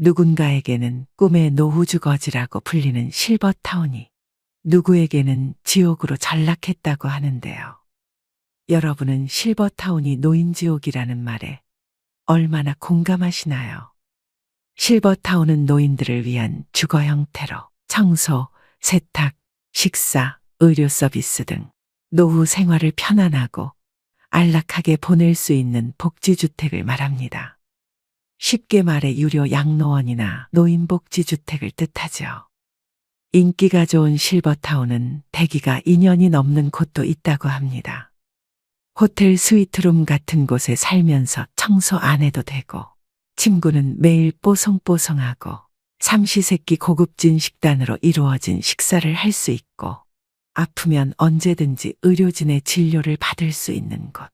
누군가에게는 꿈의 노후주거지라고 불리는 실버타운이 누구에게는 지옥으로 전락했다고 하는데요. 여러분은 실버타운이 노인지옥이라는 말에 얼마나 공감하시나요? 실버타운은 노인들을 위한 주거 형태로 청소, 세탁, 식사, 의료 서비스 등 노후 생활을 편안하고 안락하게 보낼 수 있는 복지주택을 말합니다. 쉽게 말해 유료 양로원이나 노인복지주택을 뜻하죠. 인기가 좋은 실버타운은 대기가 2년이 넘는 곳도 있다고 합니다. 호텔 스위트룸 같은 곳에 살면서 청소 안 해도 되고, 침구는 매일 뽀송뽀송하고, 삼시세끼 고급진 식단으로 이루어진 식사를 할 수 있고, 아프면 언제든지 의료진의 진료를 받을 수 있는 곳.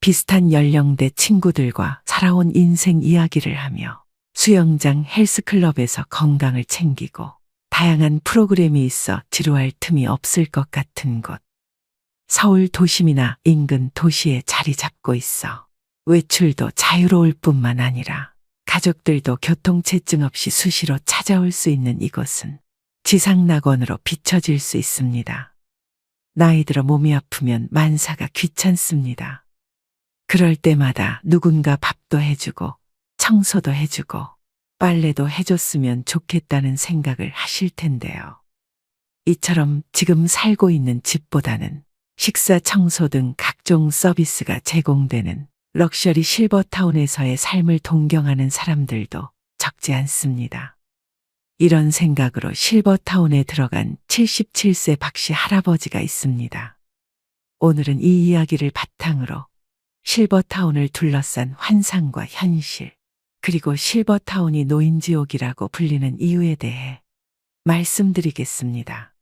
비슷한 연령대 친구들과 살아온 인생 이야기를 하며 수영장 헬스클럽에서 건강을 챙기고 다양한 프로그램이 있어 지루할 틈이 없을 것 같은 곳. 서울 도심이나 인근 도시에 자리 잡고 있어 외출도 자유로울 뿐만 아니라 가족들도 교통체증 없이 수시로 찾아올 수 있는 이곳은 지상낙원으로 비춰질 수 있습니다. 나이 들어 몸이 아프면 만사가 귀찮습니다. 그럴 때마다 누군가 밥도 해주고 청소도 해주고 빨래도 해줬으면 좋겠다는 생각을 하실 텐데요. 이처럼 지금 살고 있는 집보다는 식사, 청소 등 각종 서비스가 제공되는 럭셔리 실버타운에서의 삶을 동경하는 사람들도 적지 않습니다. 이런 생각으로 실버타운에 들어간 77세 박씨 할아버지가 있습니다. 오늘은 이 이야기를 바탕으로 실버타운을 둘러싼 환상과 현실, 그리고 실버타운이 노인지옥이라고 불리는 이유에 대해 말씀드리겠습니다.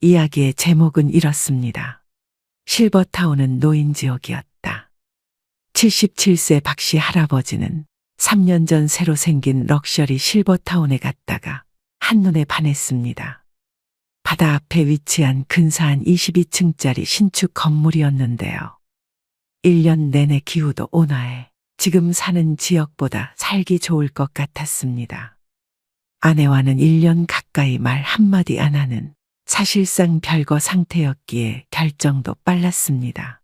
이야기의 제목은 이렇습니다. 실버타운은 노인지옥이었다. 77세 박씨 할아버지는 3년 전 새로 생긴 럭셔리 실버타운에 갔다가 한눈에 반했습니다. 바다 앞에 위치한 근사한 22층짜리 신축 건물이었는데요. 1년 내내 기후도 온화해 지금 사는 지역보다 살기 좋을 것 같았습니다. 아내와는 1년 가까이 말 한마디 안 하는 사실상 별거 상태였기에 결정도 빨랐습니다.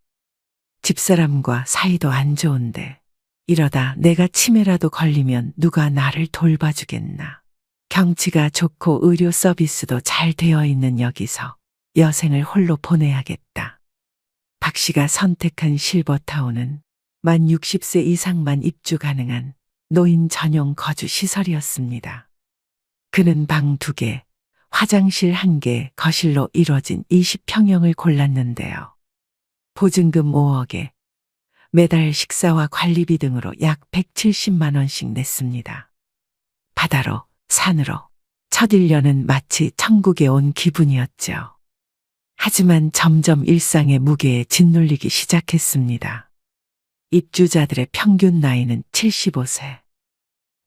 집사람과 사이도 안 좋은데 이러다 내가 치매라도 걸리면 누가 나를 돌봐주겠나. 경치가 좋고 의료 서비스도 잘 되어 있는 여기서 여생을 홀로 보내야겠다. 박 씨가 선택한 실버타운은 만 60세 이상만 입주 가능한 노인 전용 거주 시설이었습니다. 그는 방 2개, 화장실 1개, 거실로 이뤄진 20평형을 골랐는데요. 보증금 5억에 매달 식사와 관리비 등으로 약 170만 원씩 냈습니다. 바다로, 산으로 첫 1년은 마치 천국에 온 기분이었죠. 하지만 점점 일상의 무게에 짓눌리기 시작했습니다. 입주자들의 평균 나이는 75세.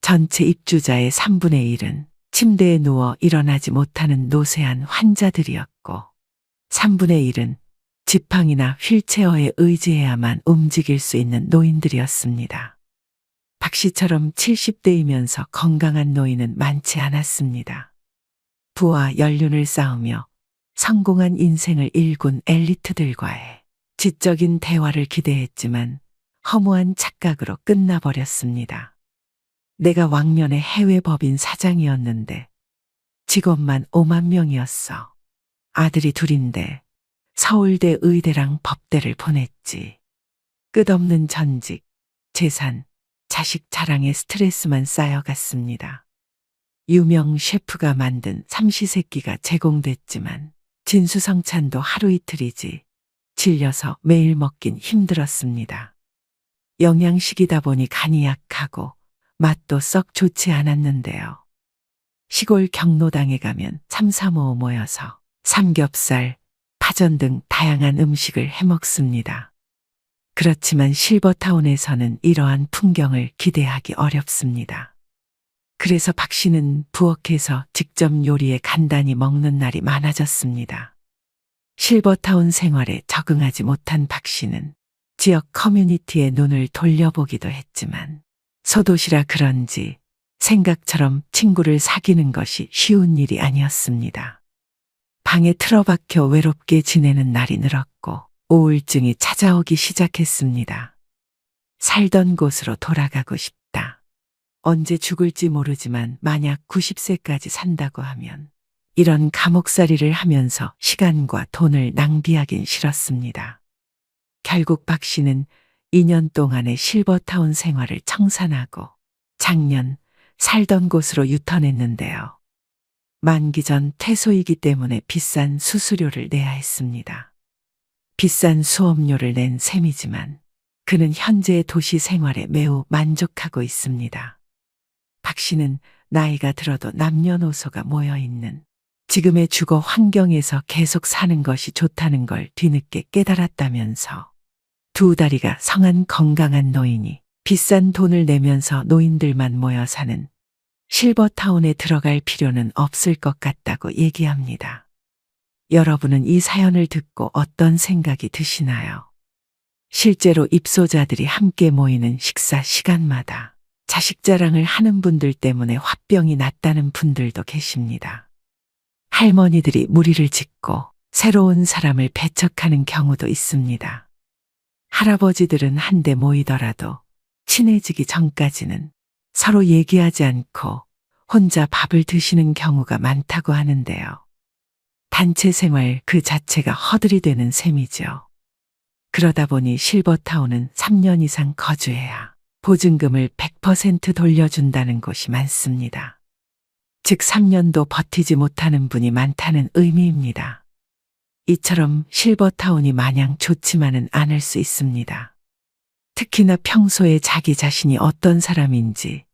전체 입주자의 3분의 1은 침대에 누워 일어나지 못하는 노쇠한 환자들이었고 3분의 1은 지팡이나 휠체어에 의지해야만 움직일 수 있는 노인들이었습니다. 박 씨처럼 70대이면서 건강한 노인은 많지 않았습니다. 부와 연륜을 쌓으며 성공한 인생을 일군 엘리트들과의 지적인 대화를 기대했지만 허무한 착각으로 끝나버렸습니다. 내가 왕년의 해외 법인 사장이었는데 직원만 5만 명이었어. 아들이 2인데 서울대 의대랑 법대를 보냈지. 끝없는 전직, 재산, 자식 자랑에 스트레스만 쌓여갔습니다. 유명 셰프가 만든 삼시세끼가 제공됐지만 진수성찬도 하루 이틀이지 질려서 매일 먹긴 힘들었습니다. 영양식이다 보니 간이 약하고 맛도 썩 좋지 않았는데요. 시골 경로당에 가면 3, 4, 5 모여서 삼겹살, 파전 등 다양한 음식을 해먹습니다. 그렇지만 실버타운에서는 이러한 풍경을 기대하기 어렵습니다. 그래서 박 씨는 부엌에서 직접 요리해 간단히 먹는 날이 많아졌습니다. 실버타운 생활에 적응하지 못한 박 씨는 지역 커뮤니티에 눈을 돌려보기도 했지만 소도시라 그런지 생각처럼 친구를 사귀는 것이 쉬운 일이 아니었습니다. 방에 틀어박혀 외롭게 지내는 날이 늘었고 우울증이 찾아오기 시작했습니다. 살던 곳으로 돌아가고 싶다. 언제 죽을지 모르지만 만약 90세까지 산다고 하면 이런 감옥살이를 하면서 시간과 돈을 낭비하긴 싫었습니다. 결국 박 씨는 2년 동안의 실버타운 생활을 청산하고 작년 살던 곳으로 유턴했는데요. 만기 전 퇴소이기 때문에 비싼 수수료를 내야 했습니다. 비싼 수업료를 낸 셈이지만 그는 현재의 도시 생활에 매우 만족하고 있습니다. 박 씨는 나이가 들어도 남녀노소가 모여있는 지금의 주거 환경에서 계속 사는 것이 좋다는 걸 뒤늦게 깨달았다면서 두 다리가 성한 건강한 노인이 비싼 돈을 내면서 노인들만 모여 사는 실버타운에 들어갈 필요는 없을 것 같다고 얘기합니다. 여러분은 이 사연을 듣고 어떤 생각이 드시나요? 실제로 입소자들이 함께 모이는 식사 시간마다 자식 자랑을 하는 분들 때문에 화병이 났다는 분들도 계십니다. 할머니들이 무리를 짓고 새로운 사람을 배척하는 경우도 있습니다. 할아버지들은 한데 모이더라도 친해지기 전까지는 서로 얘기하지 않고 혼자 밥을 드시는 경우가 많다고 하는데요. 단체 생활 그 자체가 허들이 되는 셈이죠. 그러다 보니 실버타운은 3년 이상 거주해야 보증금을 100% 돌려준다는 곳이 많습니다. 즉 3년도 버티지 못하는 분이 많다는 의미입니다. 이처럼 실버타운이 마냥 좋지만은 않을 수 있습니다. 특히나 평소에 자기 자신이 어떤 사람인지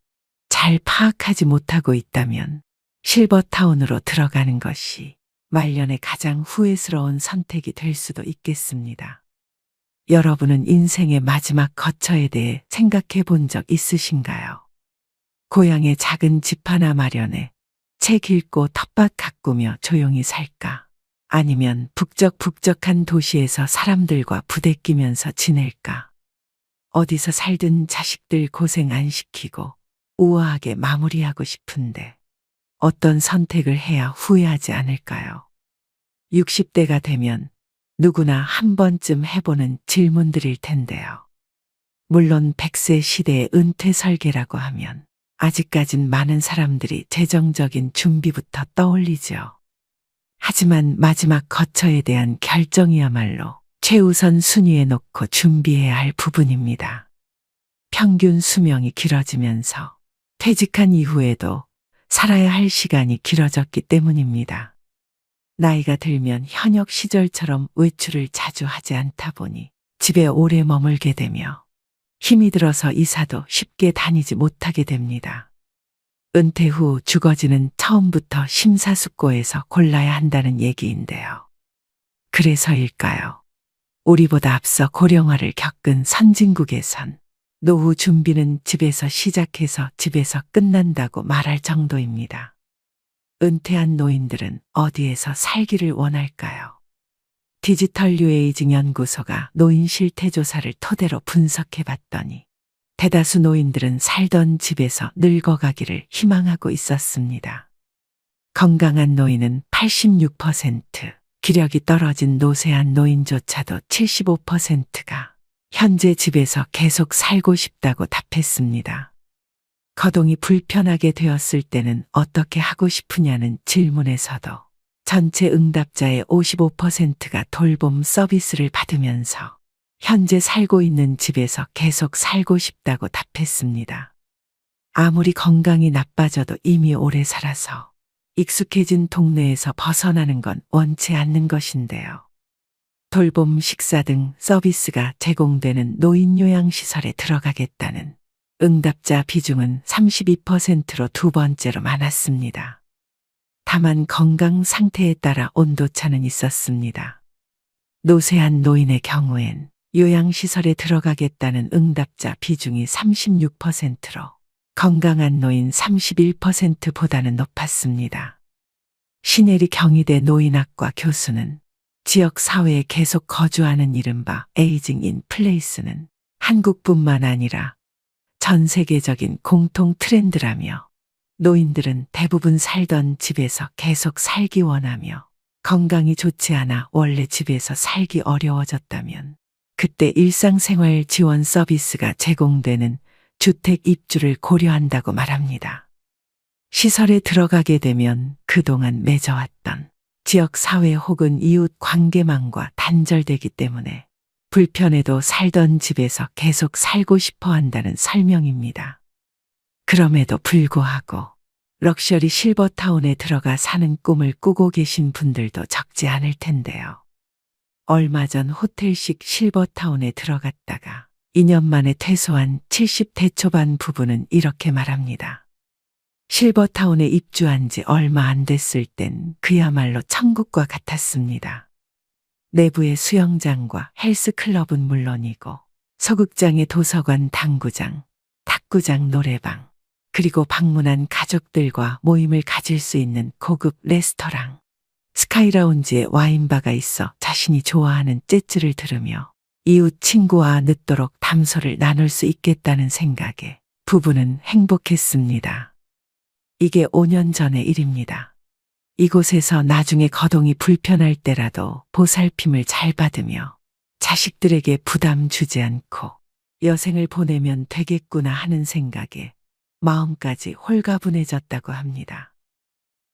잘 파악하지 못하고 있다면 실버타운으로 들어가는 것이 말년에 가장 후회스러운 선택이 될 수도 있겠습니다. 여러분은 인생의 마지막 거처에 대해 생각해 본 적 있으신가요? 고향에 작은 집 하나 마련해 책 읽고 텃밭 가꾸며 조용히 살까? 아니면 북적북적한 도시에서 사람들과 부대끼면서 지낼까? 어디서 살든 자식들 고생 안 시키고 우아하게 마무리하고 싶은데 어떤 선택을 해야 후회하지 않을까요? 60대가 되면 누구나 한 번쯤 해보는 질문들일 텐데요. 물론 100세 시대의 은퇴 설계라고 하면 아직까진 많은 사람들이 재정적인 준비부터 떠올리죠. 하지만 마지막 거처에 대한 결정이야말로 최우선 순위에 놓고 준비해야 할 부분입니다. 평균 수명이 길어지면서 퇴직한 이후에도 살아야 할 시간이 길어졌기 때문입니다. 나이가 들면 현역 시절처럼 외출을 자주 하지 않다 보니 집에 오래 머물게 되며 힘이 들어서 이사도 쉽게 다니지 못하게 됩니다. 은퇴 후 주거지는 처음부터 심사숙고해서 골라야 한다는 얘기인데요. 그래서일까요? 우리보다 앞서 고령화를 겪은 선진국에선 노후 준비는 집에서 시작해서 집에서 끝난다고 말할 정도입니다. 은퇴한 노인들은 어디에서 살기를 원할까요? 디지털 뉴에이징 연구소가 노인 실태 조사를 토대로 분석해 봤더니 대다수 노인들은 살던 집에서 늙어가기를 희망하고 있었습니다. 건강한 노인은 86%, 기력이 떨어진 노쇠한 노인조차도 75%가 현재 집에서 계속 살고 싶다고 답했습니다. 거동이 불편하게 되었을 때는 어떻게 하고 싶으냐는 질문에서도 전체 응답자의 55%가 돌봄 서비스를 받으면서 현재 살고 있는 집에서 계속 살고 싶다고 답했습니다. 아무리 건강이 나빠져도 이미 오래 살아서 익숙해진 동네에서 벗어나는 건 원치 않는 것인데요. 돌봄, 식사 등 서비스가 제공되는 노인요양시설에 들어가겠다는 응답자 비중은 32%로 두 번째로 많았습니다. 다만 건강 상태에 따라 온도차는 있었습니다. 노쇠한 노인의 경우엔 요양시설에 들어가겠다는 응답자 비중이 36%로 건강한 노인 31%보다는 높았습니다. 신혜리 경희대 노인학과 교수는 지역 사회에 계속 거주하는 이른바 에이징 인 플레이스는 한국뿐만 아니라 전 세계적인 공통 트렌드라며 노인들은 대부분 살던 집에서 계속 살기 원하며 건강이 좋지 않아 원래 집에서 살기 어려워졌다면 그때 일상생활 지원 서비스가 제공되는 주택 입주를 고려한다고 말합니다. 시설에 들어가게 되면 그동안 맺어왔던 지역 사회 혹은 이웃 관계망과 단절되기 때문에 불편해도 살던 집에서 계속 살고 싶어 한다는 설명입니다. 그럼에도 불구하고 럭셔리 실버타운에 들어가 사는 꿈을 꾸고 계신 분들도 적지 않을 텐데요. 얼마 전 호텔식 실버타운에 들어갔다가 2년 만에 퇴소한 70대 초반 부부는 이렇게 말합니다. 실버타운에 입주한 지 얼마 안 됐을 땐 그야말로 천국과 같았습니다. 내부의 수영장과 헬스클럽은 물론이고 소극장의 도서관, 당구장, 탁구장, 노래방, 그리고 방문한 가족들과 모임을 가질 수 있는 고급 레스토랑, 스카이라운지에 와인바가 있어 자신이 좋아하는 재즈를 들으며 이웃 친구와 늦도록 담소를 나눌 수 있겠다는 생각에 부부는 행복했습니다. 이게 5년 전의 일입니다. 이곳에서 나중에 거동이 불편할 때라도 보살핌을 잘 받으며 자식들에게 부담 주지 않고 여생을 보내면 되겠구나 하는 생각에 마음까지 홀가분해졌다고 합니다.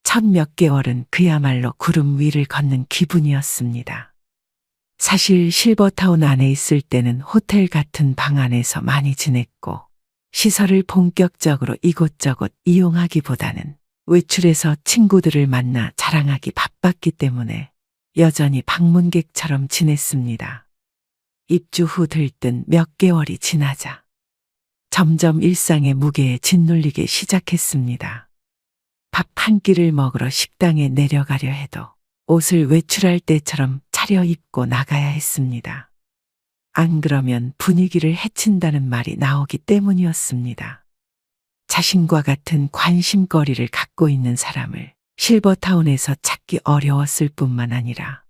첫 몇 개월은 그야말로 구름 위를 걷는 기분이었습니다. 사실 실버타운 안에 있을 때는 호텔 같은 방 안에서 많이 지냈고 시설을 본격적으로 이곳저곳 이용하기보다는 외출해서 친구들을 만나 자랑하기 바빴기 때문에 여전히 방문객처럼 지냈습니다. 입주 후 들뜬 몇 개월이 지나자 점점 일상의 무게에 짓눌리기 시작했습니다. 밥 한 끼를 먹으러 식당에 내려가려 해도 옷을 외출할 때처럼 차려입고 나가야 했습니다. 안 그러면 분위기를 해친다는 말이 나오기 때문이었습니다. 자신과 같은 관심거리를 갖고 있는 사람을 실버타운에서 찾기 어려웠을 뿐만 아니라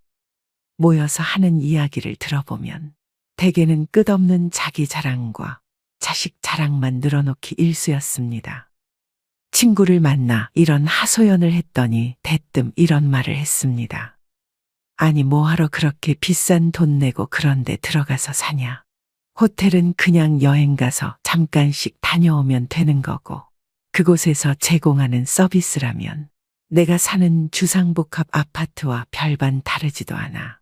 모여서 하는 이야기를 들어보면 대개는 끝없는 자기 자랑과 자식 자랑만 늘어놓기 일쑤였습니다. 친구를 만나 이런 하소연을 했더니 대뜸 이런 말을 했습니다. 아니 뭐하러 그렇게 비싼 돈 내고 그런 데 들어가서 사냐. 호텔은 그냥 여행 가서 잠깐씩 다녀오면 되는 거고 그곳에서 제공하는 서비스라면 내가 사는 주상복합 아파트와 별반 다르지도 않아.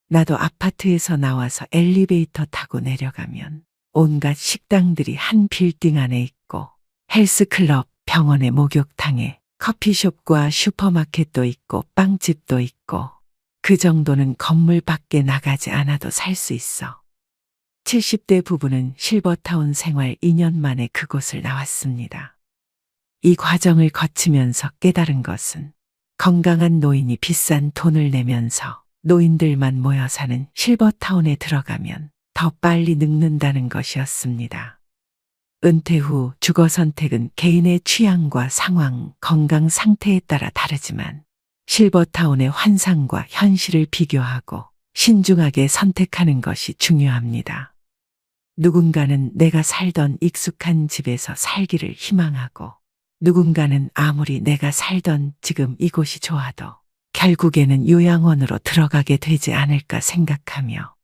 나도 아파트에서 나와서 엘리베이터 타고 내려가면 온갖 식당들이 한 빌딩 안에 있고 헬스클럽, 병원의 목욕탕에 커피숍과 슈퍼마켓도 있고 빵집도 있고 그 정도는 건물 밖에 나가지 않아도 살 수 있어. 70대 부부는 실버타운 생활 2년 만에 그곳을 나왔습니다. 이 과정을 거치면서 깨달은 것은 건강한 노인이 비싼 돈을 내면서 노인들만 모여 사는 실버타운에 들어가면 더 빨리 늙는다는 것이었습니다. 은퇴 후 주거 선택은 개인의 취향과 상황, 건강 상태에 따라 다르지만 실버타운의 환상과 현실을 비교하고 신중하게 선택하는 것이 중요합니다. 누군가는 내가 살던 익숙한 집에서 살기를 희망하고 누군가는 아무리 내가 살던 지금 이곳이 좋아도 결국에는 요양원으로 들어가게 되지 않을까 생각하며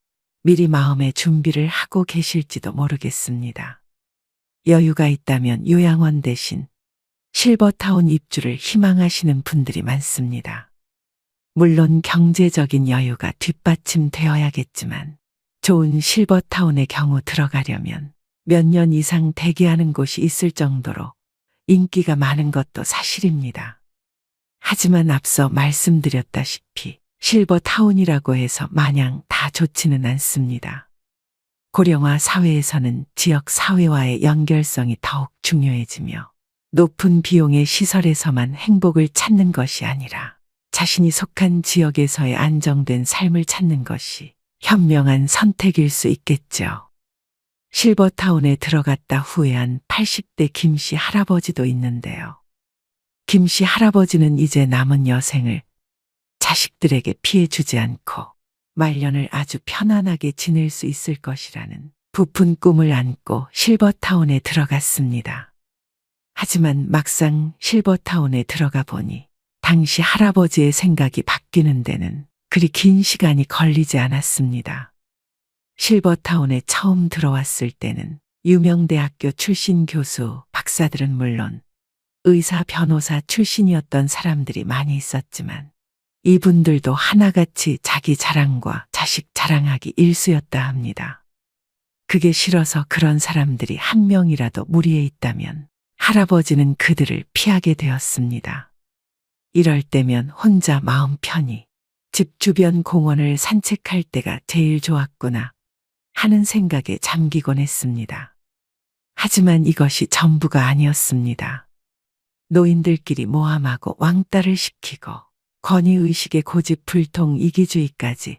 미리 마음의 준비를 하고 계실지도 모르겠습니다. 여유가 있다면 요양원 대신 실버타운 입주를 희망하시는 분들이 많습니다. 물론 경제적인 여유가 뒷받침되어야겠지만 좋은 실버타운의 경우 들어가려면 몇 년 이상 대기하는 곳이 있을 정도로 인기가 많은 것도 사실입니다. 하지만 앞서 말씀드렸다시피 실버타운이라고 해서 마냥 다 좋지는 않습니다. 고령화 사회에서는 지역 사회와의 연결성이 더욱 중요해지며 높은 비용의 시설에서만 행복을 찾는 것이 아니라 자신이 속한 지역에서의 안정된 삶을 찾는 것이 현명한 선택일 수 있겠죠. 실버타운에 들어갔다 후회한 80대 김씨 할아버지도 있는데요. 김씨 할아버지는 이제 남은 여생을 자식들에게 피해 주지 않고 말년을 아주 편안하게 지낼 수 있을 것이라는 부푼 꿈을 안고 실버타운에 들어갔습니다. 하지만 막상 실버타운에 들어가 보니 당시 할아버지의 생각이 바뀌는 데는 그리 긴 시간이 걸리지 않았습니다. 실버타운에 처음 들어왔을 때는 유명 대학교 출신 교수, 박사들은 물론 의사, 변호사 출신이었던 사람들이 많이 있었지만 이분들도 하나같이 자기 자랑과 자식 자랑하기 일쑤였다 합니다. 그게 싫어서 그런 사람들이 한 명이라도 무리에 있다면 할아버지는 그들을 피하게 되었습니다. 이럴 때면 혼자 마음 편히 집 주변 공원을 산책할 때가 제일 좋았구나 하는 생각에 잠기곤 했습니다. 하지만 이것이 전부가 아니었습니다. 노인들끼리 모함하고 왕따를 시키고 권위의식의 고집불통 이기주의까지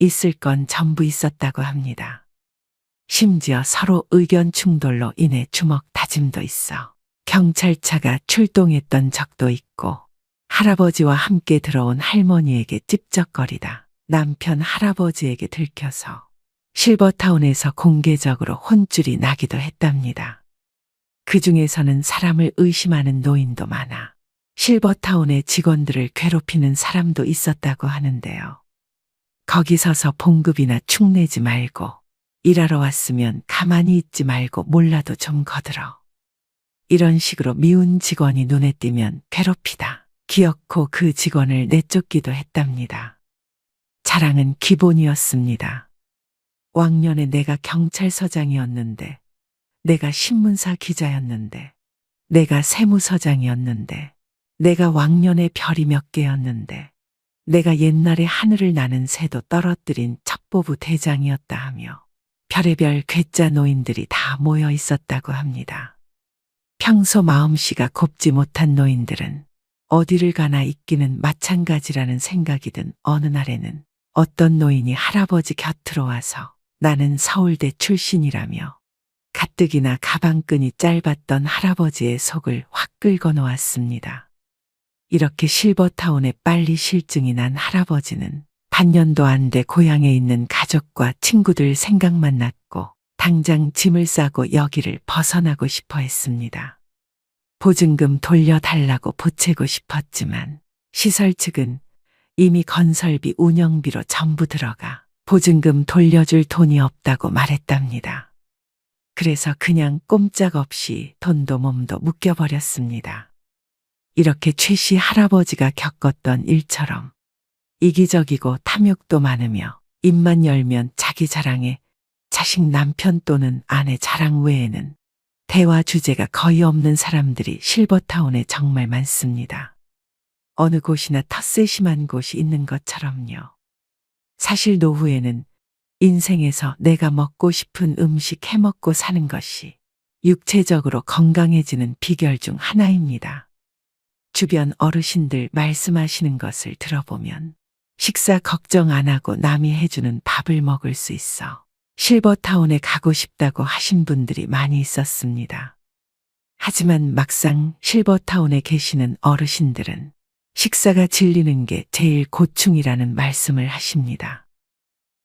있을 건 전부 있었다고 합니다. 심지어 서로 의견 충돌로 인해 주먹 다짐도 있어 경찰차가 출동했던 적도 있고 할아버지와 함께 들어온 할머니에게 찝쩍거리다 남편 할아버지에게 들켜서 실버타운에서 공개적으로 혼쭐이 나기도 했답니다. 그 중에서는 사람을 의심하는 노인도 많아 실버타운의 직원들을 괴롭히는 사람도 있었다고 하는데요. 거기 서서 봉급이나 축내지 말고 일하러 왔으면 가만히 있지 말고 몰라도 좀 거들어. 이런 식으로 미운 직원이 눈에 띄면 괴롭히다 기어코 그 직원을 내쫓기도 했답니다. 자랑은 기본이었습니다. 왕년에 내가 경찰서장이었는데, 내가 신문사 기자였는데, 내가 세무서장이었는데, 내가 왕년에 별이 몇 개였는데, 내가 옛날에 하늘을 나는 새도 떨어뜨린 첩보부 대장이었다 하며 별의별 괴짜 노인들이 다 모여 있었다고 합니다. 평소 마음씨가 곱지 못한 노인들은 어디를 가나 있기는 마찬가지라는 생각이 든 어느 날에는 어떤 노인이 할아버지 곁으로 와서 나는 서울대 출신이라며 가뜩이나 가방끈이 짧았던 할아버지의 속을 확 긁어 놓았습니다. 이렇게 실버타운에 빨리 실증이 난 할아버지는 반년도 안 돼 고향에 있는 가족과 친구들 생각만 났고 당장 짐을 싸고 여기를 벗어나고 싶어 했습니다. 보증금 돌려달라고 보채고 싶었지만 시설 측은 이미 건설비 운영비로 전부 들어가 보증금 돌려줄 돈이 없다고 말했답니다. 그래서 그냥 꼼짝없이 돈도 몸도 묶여버렸습니다. 이렇게 최 씨 할아버지가 겪었던 일처럼 이기적이고 탐욕도 많으며 입만 열면 자기 자랑에 자식 남편 또는 아내 자랑 외에는 대화 주제가 거의 없는 사람들이 실버타운에 정말 많습니다. 어느 곳이나 텃세 심한 곳이 있는 것처럼요. 사실 노후에는 인생에서 내가 먹고 싶은 음식 해먹고 사는 것이 육체적으로 건강해지는 비결 중 하나입니다. 주변 어르신들 말씀하시는 것을 들어보면 식사 걱정 안 하고 남이 해주는 밥을 먹을 수 있어 실버타운에 가고 싶다고 하신 분들이 많이 있었습니다. 하지만 막상 실버타운에 계시는 어르신들은 식사가 질리는 게 제일 고충이라는 말씀을 하십니다.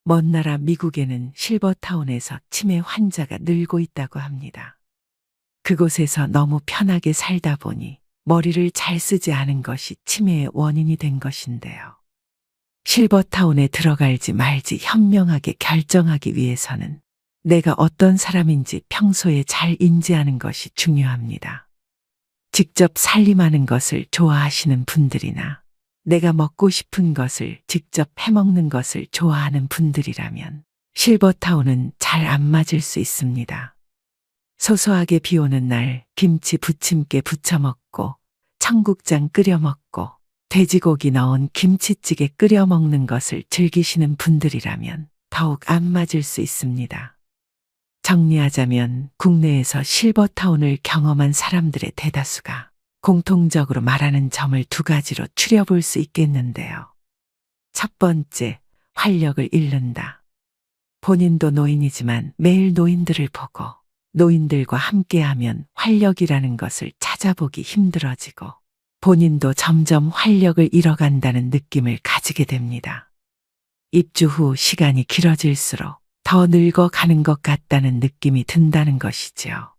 먼 나라 미국에는 실버타운에서 치매 환자가 늘고 있다고 합니다. 그곳에서 너무 편하게 살다 보니 머리를 잘 쓰지 않은 것이 치매의 원인이 된 것인데요. 실버타운에 들어갈지 말지 현명하게 결정하기 위해서는 내가 어떤 사람인지 평소에 잘 인지하는 것이 중요합니다. 직접 살림하는 것을 좋아하시는 분들이나 내가 먹고 싶은 것을 직접 해먹는 것을 좋아하는 분들이라면 실버타운은 잘 안 맞을 수 있습니다. 소소하게 비 오는 날 김치 부침개 부쳐 먹고 청국장 끓여 먹고 돼지고기 넣은 김치찌개 끓여 먹는 것을 즐기시는 분들이라면 더욱 안 맞을 수 있습니다. 정리하자면 국내에서 실버타운을 경험한 사람들의 대다수가 공통적으로 말하는 점을 두 가지로 추려볼 수 있겠는데요. 첫 번째, 활력을 잃는다. 본인도 노인이지만 매일 노인들을 보고 노인들과 함께하면 활력이라는 것을 찾아보기 힘들어지고 본인도 점점 활력을 잃어간다는 느낌을 가지게 됩니다. 입주 후 시간이 길어질수록 더 늙어가는 것 같다는 느낌이 든다는 것이지요.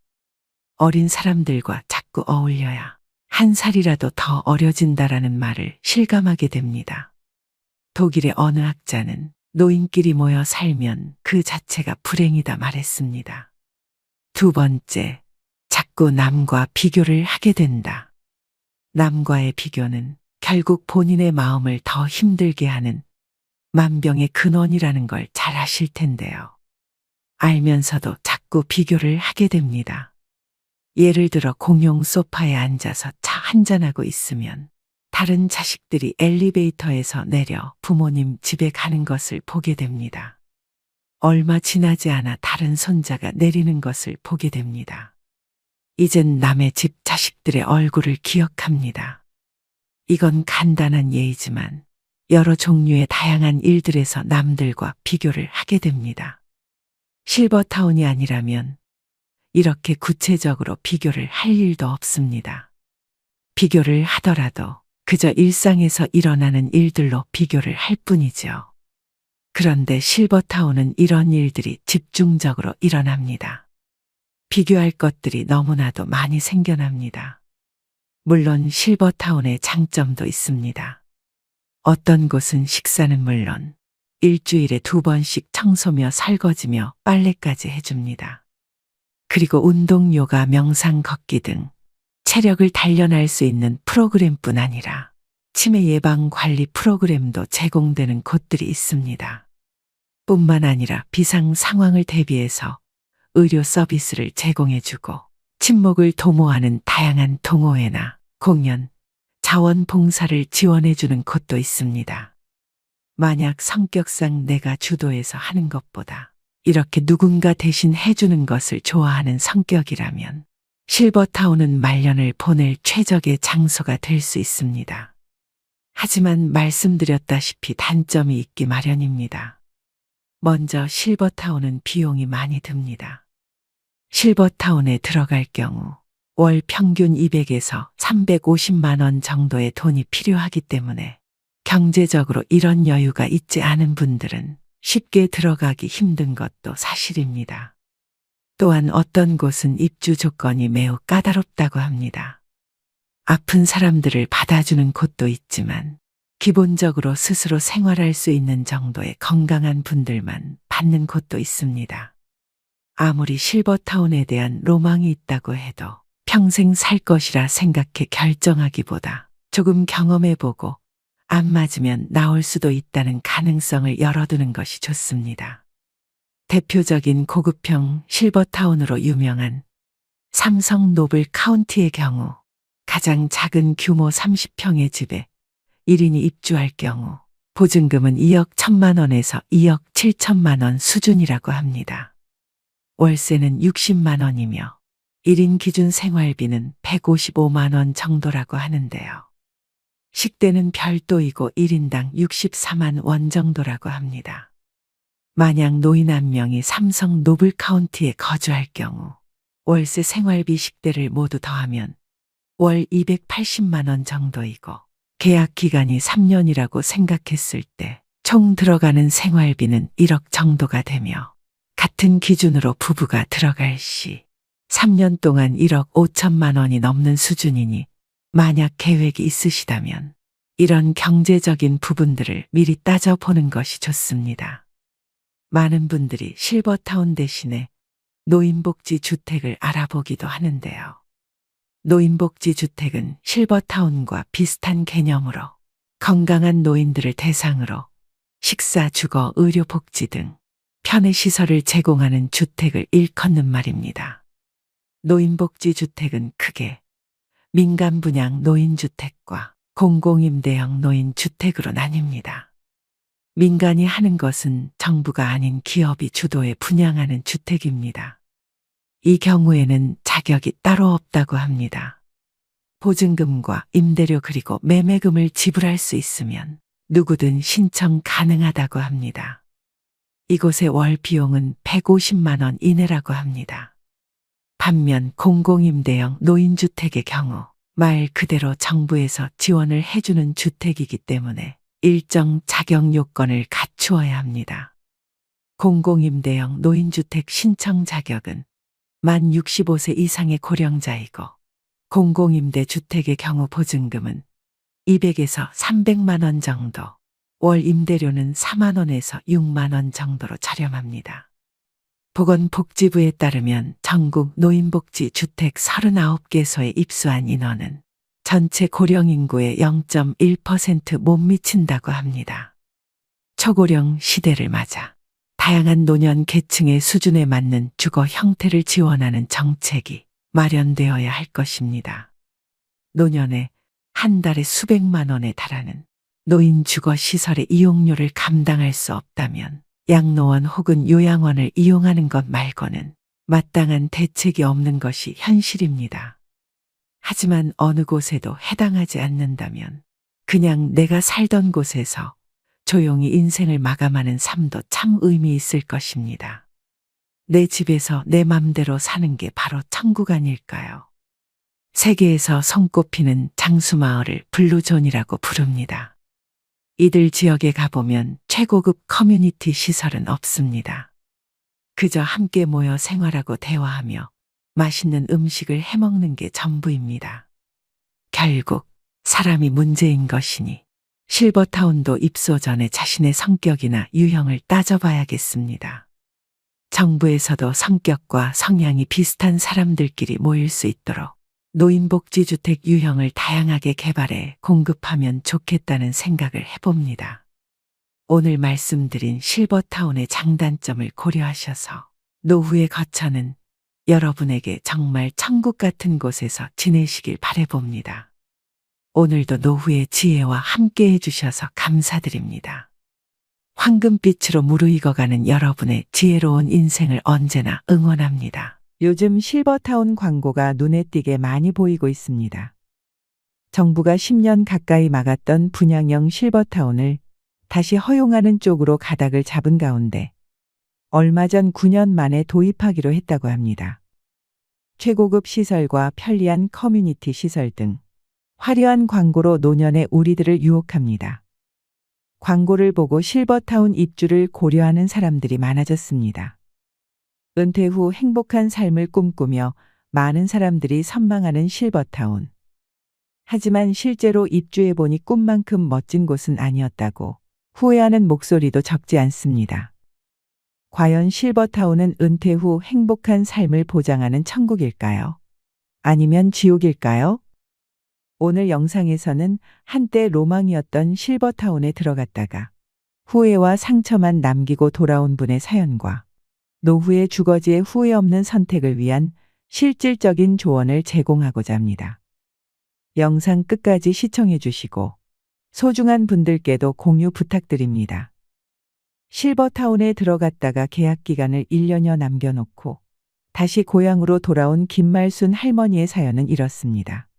어린 사람들과 자꾸 자꾸 어울려야 한 살이라도 더 어려진다라는 말을 실감하게 됩니다. 독일의 어느 학자는 노인끼리 모여 살면 그 자체가 불행이다 말했습니다. 두 번째, 자꾸 남과 비교를 하게 된다. 남과의 비교는 결국 본인의 마음을 더 힘들게 하는 만병의 근원이라는 걸 잘 아실 텐데요. 알면서도 자꾸 비교를 하게 됩니다. 예를 들어 공용 소파에 앉아서 차 한잔하고 있으면 다른 자식들이 엘리베이터에서 내려 부모님 집에 가는 것을 보게 됩니다. 얼마 지나지 않아 다른 손자가 내리는 것을 보게 됩니다. 이젠 남의 집 자식들의 얼굴을 기억합니다. 이건 간단한 예이지만 여러 종류의 다양한 일들에서 남들과 비교를 하게 됩니다. 실버타운이 아니라면 이렇게 구체적으로 비교를 할 일도 없습니다. 비교를 하더라도 그저 일상에서 일어나는 일들로 비교를 할 뿐이죠. 그런데 실버타운은 이런 일들이 집중적으로 일어납니다. 비교할 것들이 너무나도 많이 생겨납니다. 물론 실버타운의 장점도 있습니다. 어떤 곳은 식사는 물론 일주일에 2번씩 청소며 설거지며 빨래까지 해줍니다. 그리고 운동, 요가, 명상, 걷기 등 체력을 단련할 수 있는 프로그램뿐 아니라 치매 예방 관리 프로그램도 제공되는 곳들이 있습니다. 뿐만 아니라 비상 상황을 대비해서 의료 서비스를 제공해주고 친목을 도모하는 다양한 동호회나 공연, 자원봉사를 지원해주는 곳도 있습니다. 만약 성격상 내가 주도해서 하는 것보다 이렇게 누군가 대신 해주는 것을 좋아하는 성격이라면 실버타운은 말년을 보낼 최적의 장소가 될 수 있습니다. 하지만 말씀드렸다시피 단점이 있기 마련입니다. 먼저 실버타운은 비용이 많이 듭니다. 실버타운에 들어갈 경우 월 평균 200에서 350만 원 정도의 돈이 필요하기 때문에 경제적으로 이런 여유가 있지 않은 분들은 쉽게 들어가기 힘든 것도 사실입니다. 또한 어떤 곳은 입주 조건이 매우 까다롭다고 합니다. 아픈 사람들을 받아주는 곳도 있지만 기본적으로 스스로 생활할 수 있는 정도의 건강한 분들만 받는 곳도 있습니다. 아무리 실버타운에 대한 로망이 있다고 해도 평생 살 것이라 생각해 결정하기보다 조금 경험해보고 안 맞으면 나올 수도 있다는 가능성을 열어두는 것이 좋습니다. 대표적인 고급형 실버타운으로 유명한 삼성 노블 카운티의 경우 가장 작은 규모 30평의 집에 1인이 입주할 경우 보증금은 2억 1천만 원에서 2억 7천만 원 수준이라고 합니다. 월세는 60만 원이며 1인 기준 생활비는 155만 원 정도라고 하는데요. 식대는 별도이고 1인당 64만 원 정도라고 합니다. 만약 노인 한 명이 삼성 노블 카운티에 거주할 경우 월세 생활비 식대를 모두 더하면 월 280만 원 정도이고 계약 기간이 3년이라고 생각했을 때 총 들어가는 생활비는 1억 정도가 되며 같은 기준으로 부부가 들어갈 시 3년 동안 1억 5천만 원이 넘는 수준이니 만약 계획이 있으시다면 이런 경제적인 부분들을 미리 따져보는 것이 좋습니다. 많은 분들이 실버타운 대신에 노인복지 주택을 알아보기도 하는데요. 노인복지 주택은 실버타운과 비슷한 개념으로 건강한 노인들을 대상으로 식사, 주거, 의료, 복지 등 편의시설을 제공하는 주택을 일컫는 말입니다. 노인복지 주택은 크게 민간 분양 노인주택과 공공임대형 노인주택으로 나뉩니다. 민간이 하는 것은 정부가 아닌 기업이 주도해 분양하는 주택입니다. 이 경우에는 자격이 따로 없다고 합니다. 보증금과 임대료 그리고 매매금을 지불할 수 있으면 누구든 신청 가능하다고 합니다. 이곳의 월 비용은 150만 원 이내라고 합니다. 반면 공공임대형 노인주택의 경우 말 그대로 정부에서 지원을 해주는 주택이기 때문에 일정 자격 요건을 갖추어야 합니다. 공공임대형 노인주택 신청 자격은 만 65세 이상의 고령자이고 공공임대 주택의 경우 보증금은 200에서 300만 원 정도, 월 임대료는 4만 원에서 6만 원 정도로 저렴합니다. 보건복지부에 따르면 전국 노인복지 주택 39개소에 입소한 인원은 전체 고령 인구의 0.1% 못 미친다고 합니다. 초고령 시대를 맞아 다양한 노년 계층의 수준에 맞는 주거 형태를 지원하는 정책이 마련되어야 할 것입니다. 노년에 한 달에 수백만 원에 달하는 노인 주거 시설의 이용료를 감당할 수 없다면 양로원 혹은 요양원을 이용하는 것 말고는 마땅한 대책이 없는 것이 현실입니다. 하지만 어느 곳에도 해당하지 않는다면 그냥 내가 살던 곳에서 조용히 인생을 마감하는 삶도 참 의미 있을 것입니다. 내 집에서 내 맘대로 사는 게 바로 천국 아닐까요? 세계에서 손꼽히는 장수마을을 블루존이라고 부릅니다. 이들 지역에 가보면 최고급 커뮤니티 시설은 없습니다. 그저 함께 모여 생활하고 대화하며 맛있는 음식을 해먹는 게 전부입니다. 결국 사람이 문제인 것이니 실버타운도 입소 전에 자신의 성격이나 유형을 따져봐야겠습니다. 정부에서도 성격과 성향이 비슷한 사람들끼리 모일 수 있도록 노인복지주택 유형을 다양하게 개발해 공급하면 좋겠다는 생각을 해봅니다. 오늘 말씀드린 실버타운의 장단점을 고려하셔서 노후의 거처는 여러분에게 정말 천국 같은 곳에서 지내시길 바라봅니다. 오늘도 노후의 지혜와 함께 해주셔서 감사드립니다. 황금빛으로 무르익어가는 여러분의 지혜로운 인생을 언제나 응원합니다. 요즘 실버타운 광고가 눈에 띄게 많이 보이고 있습니다. 정부가 10년 가까이 막았던 분양형 실버타운을 다시 허용하는 쪽으로 가닥을 잡은 가운데 얼마 전 9년 만에 도입하기로 했다고 합니다. 최고급 시설과 편리한 커뮤니티 시설 등 화려한 광고로 노년의 우리들을 유혹합니다. 광고를 보고 실버타운 입주를 고려하는 사람들이 많아졌습니다. 은퇴 후 행복한 삶을 꿈꾸며 많은 사람들이 선망하는 실버타운. 하지만 실제로 입주해보니 꿈만큼 멋진 곳은 아니었다고 후회하는 목소리도 적지 않습니다. 과연 실버타운은 은퇴 후 행복한 삶을 보장하는 천국일까요? 아니면 지옥일까요? 오늘 영상에서는 한때 로망이었던 실버타운에 들어갔다가 후회와 상처만 남기고 돌아온 분의 사연과 노후의 주거지의 후회 없는 선택을 위한 실질적인 조언을 제공하고자 합니다. 영상 끝까지 시청해 주시고 소중한 분들께도 공유 부탁드립니다. 실버타운에 들어갔다가 계약 기간을 1년여 남겨놓고 다시 고향으로 돌아온 김말순 할머니의 사연은 이렇습니다.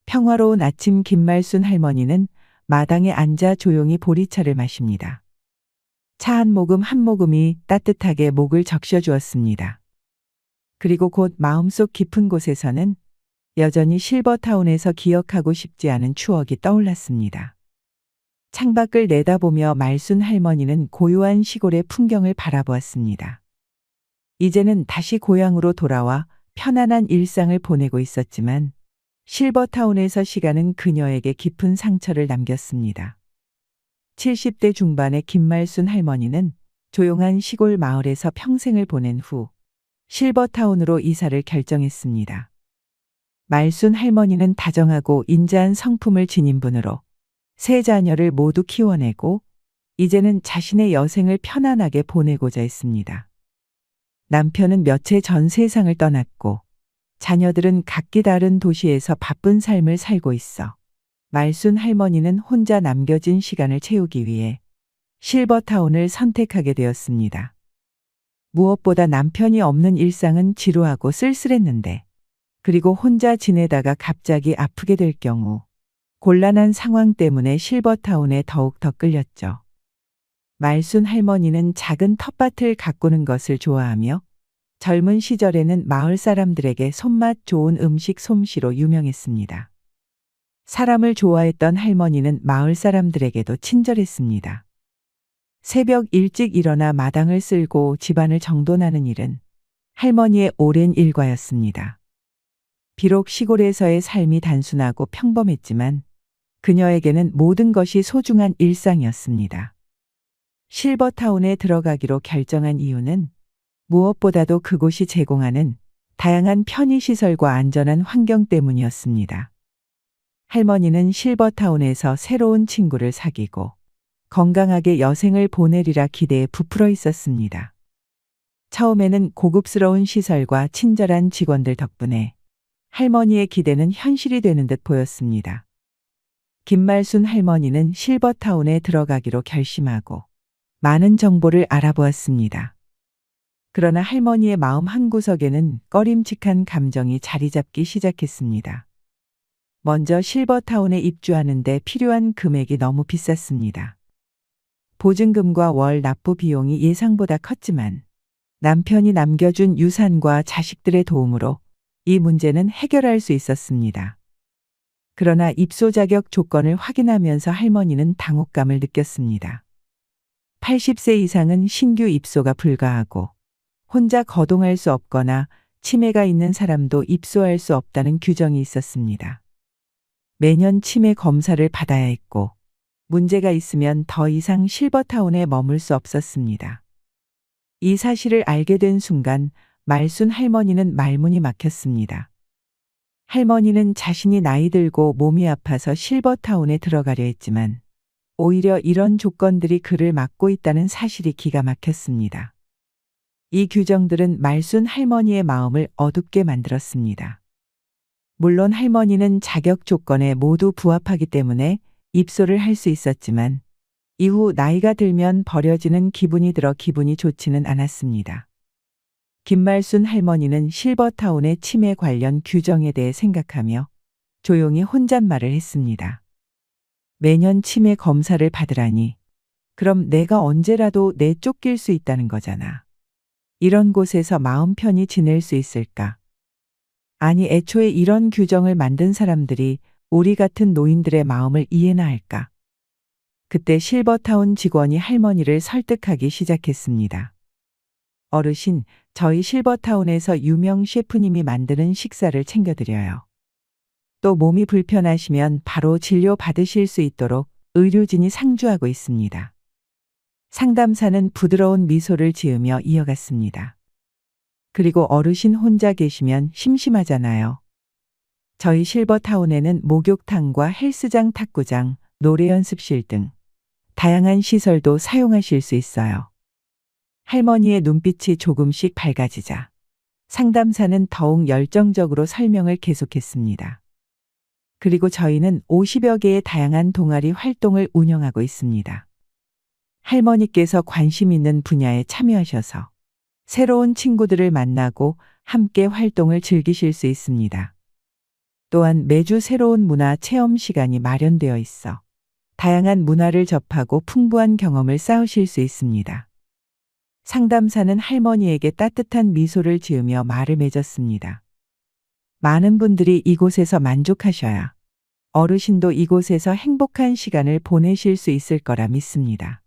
평화로운 아침 김말순 할머니는 마당에 앉아 조용히 보리차를 마십니다. 차 한 모금이 따뜻하게 목을 적셔주었습니다. 그리고 곧 마음속 깊은 곳에서는 여전히 실버타운에서 기억하고 싶지 않은 추억이 떠올랐습니다. 창밖을 내다보며 말순 할머니는 고요한 시골의 풍경을 바라보았습니다. 이제는 다시 고향으로 돌아와 편안한 일상을 보내고 있었지만 실버타운에서 시간은 그녀에게 깊은 상처를 남겼습니다. 70대 중반의 김말순 할머니는 조용한 시골 마을에서 평생을 보낸 후 실버타운으로 이사를 결정했습니다. 말순 할머니는 다정하고 인자한 성품을 지닌 분으로 세 자녀를 모두 키워내고 이제는 자신의 여생을 편안하게 보내고자 했습니다. 남편은 몇 해 전 세상을 떠났고 자녀들은 각기 다른 도시에서 바쁜 삶을 살고 있어 말순 할머니는 혼자 남겨진 시간을 채우기 위해 실버타운을 선택하게 되었습니다. 무엇보다 남편이 없는 일상은 지루하고 쓸쓸했는데 그리고 혼자 지내다가 갑자기 아프게 될 경우 곤란한 상황 때문에 실버타운에 더욱 더 끌렸죠. 말순 할머니는 작은 텃밭을 가꾸는 것을 좋아하며 젊은 시절에는 마을 사람들에게 손맛 좋은 음식 솜씨로 유명했습니다. 사람을 좋아했던 할머니는 마을 사람들에게도 친절했습니다. 새벽 일찍 일어나 마당을 쓸고 집안을 정돈하는 일은 할머니의 오랜 일과였습니다. 비록 시골에서의 삶이 단순하고 평범했지만 그녀에게는 모든 것이 소중한 일상이었습니다. 실버타운에 들어가기로 결정한 이유는 무엇보다도 그곳이 제공하는 다양한 편의시설과 안전한 환경 때문이었습니다. 할머니는 실버타운에서 새로운 친구를 사귀고 건강하게 여생을 보내리라 기대에 부풀어 있었습니다. 처음에는 고급스러운 시설과 친절한 직원들 덕분에 할머니의 기대는 현실이 되는 듯 보였습니다. 김말순 할머니는 실버타운에 들어가기로 결심하고 많은 정보를 알아보았습니다. 그러나 할머니의 마음 한구석에는 꺼림칙한 감정이 자리 잡기 시작했습니다. 먼저 실버타운에 입주하는데 필요한 금액이 너무 비쌌습니다. 보증금과 월 납부 비용이 예상보다 컸지만 남편이 남겨준 유산과 자식들의 도움으로 이 문제는 해결할 수 있었습니다. 그러나 입소 자격 조건을 확인하면서 할머니는 당혹감을 느꼈습니다. 80세 이상은 신규 입소가 불가하고 혼자 거동할 수 없거나 치매가 있는 사람도 입소할 수 없다는 규정이 있었습니다. 매년 치매 검사를 받아야 했고 문제가 있으면 더 이상 실버타운에 머물 수 없었습니다. 이 사실을 알게 된 순간 말순 할머니는 말문이 막혔습니다. 할머니는 자신이 나이 들고 몸이 아파서 실버타운에 들어가려 했지만 오히려 이런 조건들이 그를 막고 있다는 사실이 기가 막혔습니다. 이 규정들은 말순 할머니의 마음을 어둡게 만들었습니다. 물론 할머니는 자격 조건에 모두 부합하기 때문에 입소를 할 수 있었지만 이후 나이가 들면 버려지는 기분이 들어 기분이 좋지는 않았습니다. 김말순 할머니는 실버타운의 치매 관련 규정에 대해 생각하며 조용히 혼잣말을 했습니다. 매년 치매 검사를 받으라니 그럼 내가 언제라도 내쫓길 수 있다는 거잖아. 이런 곳에서 마음 편히 지낼 수 있을까? 아니 애초에 이런 규정을 만든 사람들이 우리 같은 노인들의 마음을 이해나 할까? 그때 실버타운 직원이 할머니를 설득하기 시작했습니다. 어르신, 저희 실버타운에서 유명 셰프님이 만드는 식사를 챙겨드려요. 또 몸이 불편하시면 바로 진료 받으실 수 있도록 의료진이 상주하고 있습니다. 상담사는 부드러운 미소를 지으며 이어갔습니다. 그리고 어르신 혼자 계시면 심심하잖아요. 저희 실버타운에는 목욕탕과 헬스장, 탁구장, 노래 연습실 등 다양한 시설도 사용하실 수 있어요. 할머니의 눈빛이 조금씩 밝아지자 상담사는 더욱 열정적으로 설명을 계속했습니다. 그리고 저희는 50여 개의 다양한 동아리 활동을 운영하고 있습니다. 할머니께서 관심 있는 분야에 참여하셔서 새로운 친구들을 만나고 함께 활동을 즐기실 수 있습니다. 또한 매주 새로운 문화 체험 시간이 마련되어 있어 다양한 문화를 접하고 풍부한 경험을 쌓으실 수 있습니다. 상담사는 할머니에게 따뜻한 미소를 지으며 말을 맺었습니다. 많은 분들이 이곳에서 만족하셔야 어르신도 이곳에서 행복한 시간을 보내실 수 있을 거라 믿습니다.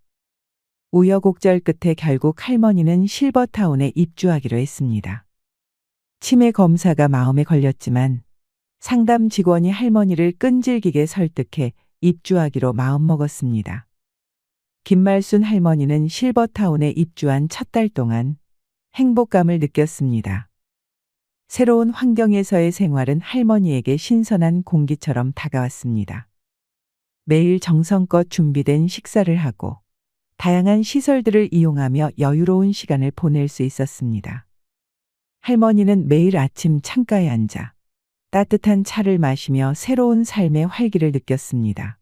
우여곡절 끝에 결국 할머니는 실버타운에 입주하기로 했습니다. 치매 검사가 마음에 걸렸지만 상담 직원이 할머니를 끈질기게 설득해 입주하기로 마음먹었습니다. 김말순 할머니는 실버타운에 입주한 첫 달 동안 행복감을 느꼈습니다. 새로운 환경에서의 생활은 할머니에게 신선한 공기처럼 다가왔습니다. 매일 정성껏 준비된 식사를 하고 다양한 시설들을 이용하며 여유로운 시간을 보낼 수 있었습니다. 할머니는 매일 아침 창가에 앉아 따뜻한 차를 마시며 새로운 삶의 활기를 느꼈습니다.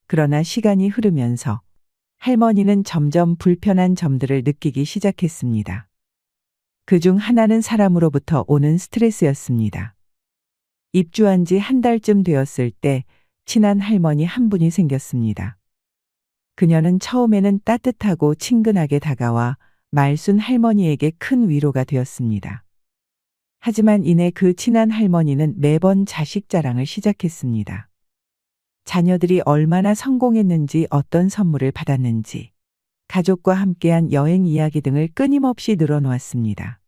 그러나 시간이 흐르면서 할머니는 점점 불편한 점들을 느끼기 시작했습니다. 그중 하나는 사람으로부터 오는 스트레스였습니다. 입주한 지 한 달쯤 되었을 때 친한 할머니 한 분이 생겼습니다. 그녀는 처음에는 따뜻하고 친근하게 다가와 말순 할머니에게 큰 위로가 되었습니다. 하지만 이내 그 친한 할머니는 매번 자식 자랑을 시작했습니다. 자녀들이 얼마나 성공했는지, 어떤 선물을 받았는지, 가족과 함께한 여행 이야기 등을 끊임없이 늘어놓았습니다.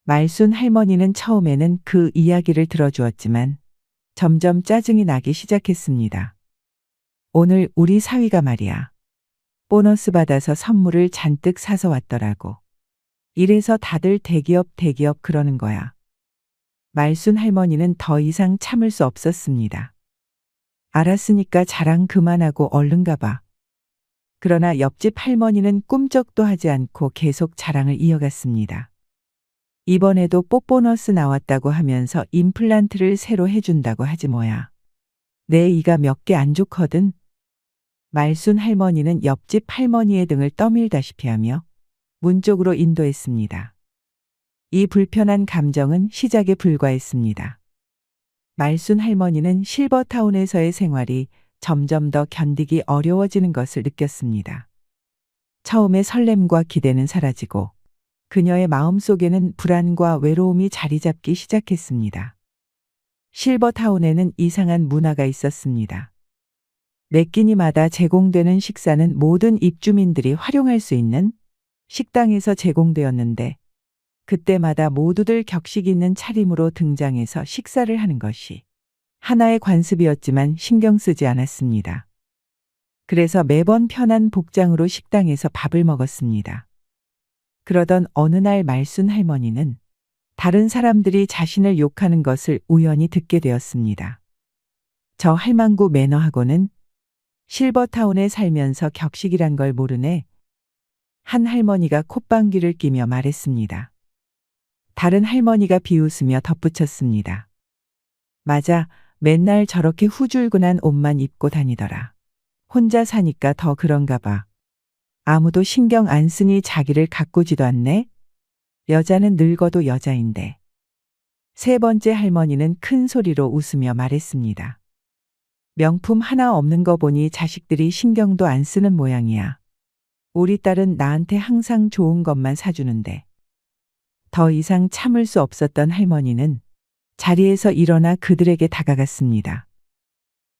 말순 할머니는 처음에는 그 이야기를 들어주었지만 점점 짜증이 나기 시작했습니다. 오늘 우리 사위가 말이야. 보너스 받아서 선물을 잔뜩 사서 왔더라고. 이래서 다들 대기업 그러는 거야. 말순 할머니는 더 이상 참을 수 없었습니다. 알았으니까 자랑 그만하고 얼른 가봐. 그러나 옆집 할머니는 꿈쩍도 하지 않고 계속 자랑을 이어갔습니다. 이번에도 뽀보너스 나왔다고 하면서 임플란트를 새로 해준다고 하지 뭐야. 내 이가 몇 개 안 좋거든. 말순 할머니는 옆집 할머니의 등을 떠밀다시피 하며 문 쪽으로 인도했습니다. 이 불편한 감정은 시작에 불과했습니다. 말순 할머니는 실버타운에서의 생활이 점점 더 견디기 어려워지는 것을 느꼈습니다. 처음에 설렘과 기대는 사라지고 그녀의 마음속에는 불안과 외로움이 자리 잡기 시작했습니다. 실버타운에는 이상한 문화가 있었습니다. 매 끼니마다 제공되는 식사는 모든 입주민들이 활용할 수 있는 식당에서 제공되었는데 그때마다 모두들 격식 있는 차림으로 등장해서 식사를 하는 것이 하나의 관습이었지만 신경 쓰지 않았습니다. 그래서 매번 편한 복장으로 식당에서 밥을 먹었습니다. 그러던 어느 날 말순 할머니는 다른 사람들이 자신을 욕하는 것을 우연히 듣게 되었습니다. 저 할망구 매너하고는 실버타운에 살면서 격식이란 걸 모르네. 한 할머니가 콧방귀를 끼며 말했습니다. 다른 할머니가 비웃으며 덧붙였습니다. 맞아, 맨날 저렇게 후줄근한 옷만 입고 다니더라. 혼자 사니까 더 그런가 봐. 아무도 신경 안 쓰니 자기를 가꾸지도 않네. 여자는 늙어도 여자인데. 세 번째 할머니는 큰 소리로 웃으며 말했습니다. 명품 하나 없는 거 보니 자식들이 신경도 안 쓰는 모양이야. 우리 딸은 나한테 항상 좋은 것만 사주는데. 더 이상 참을 수 없었던 할머니는 자리에서 일어나 그들에게 다가갔습니다.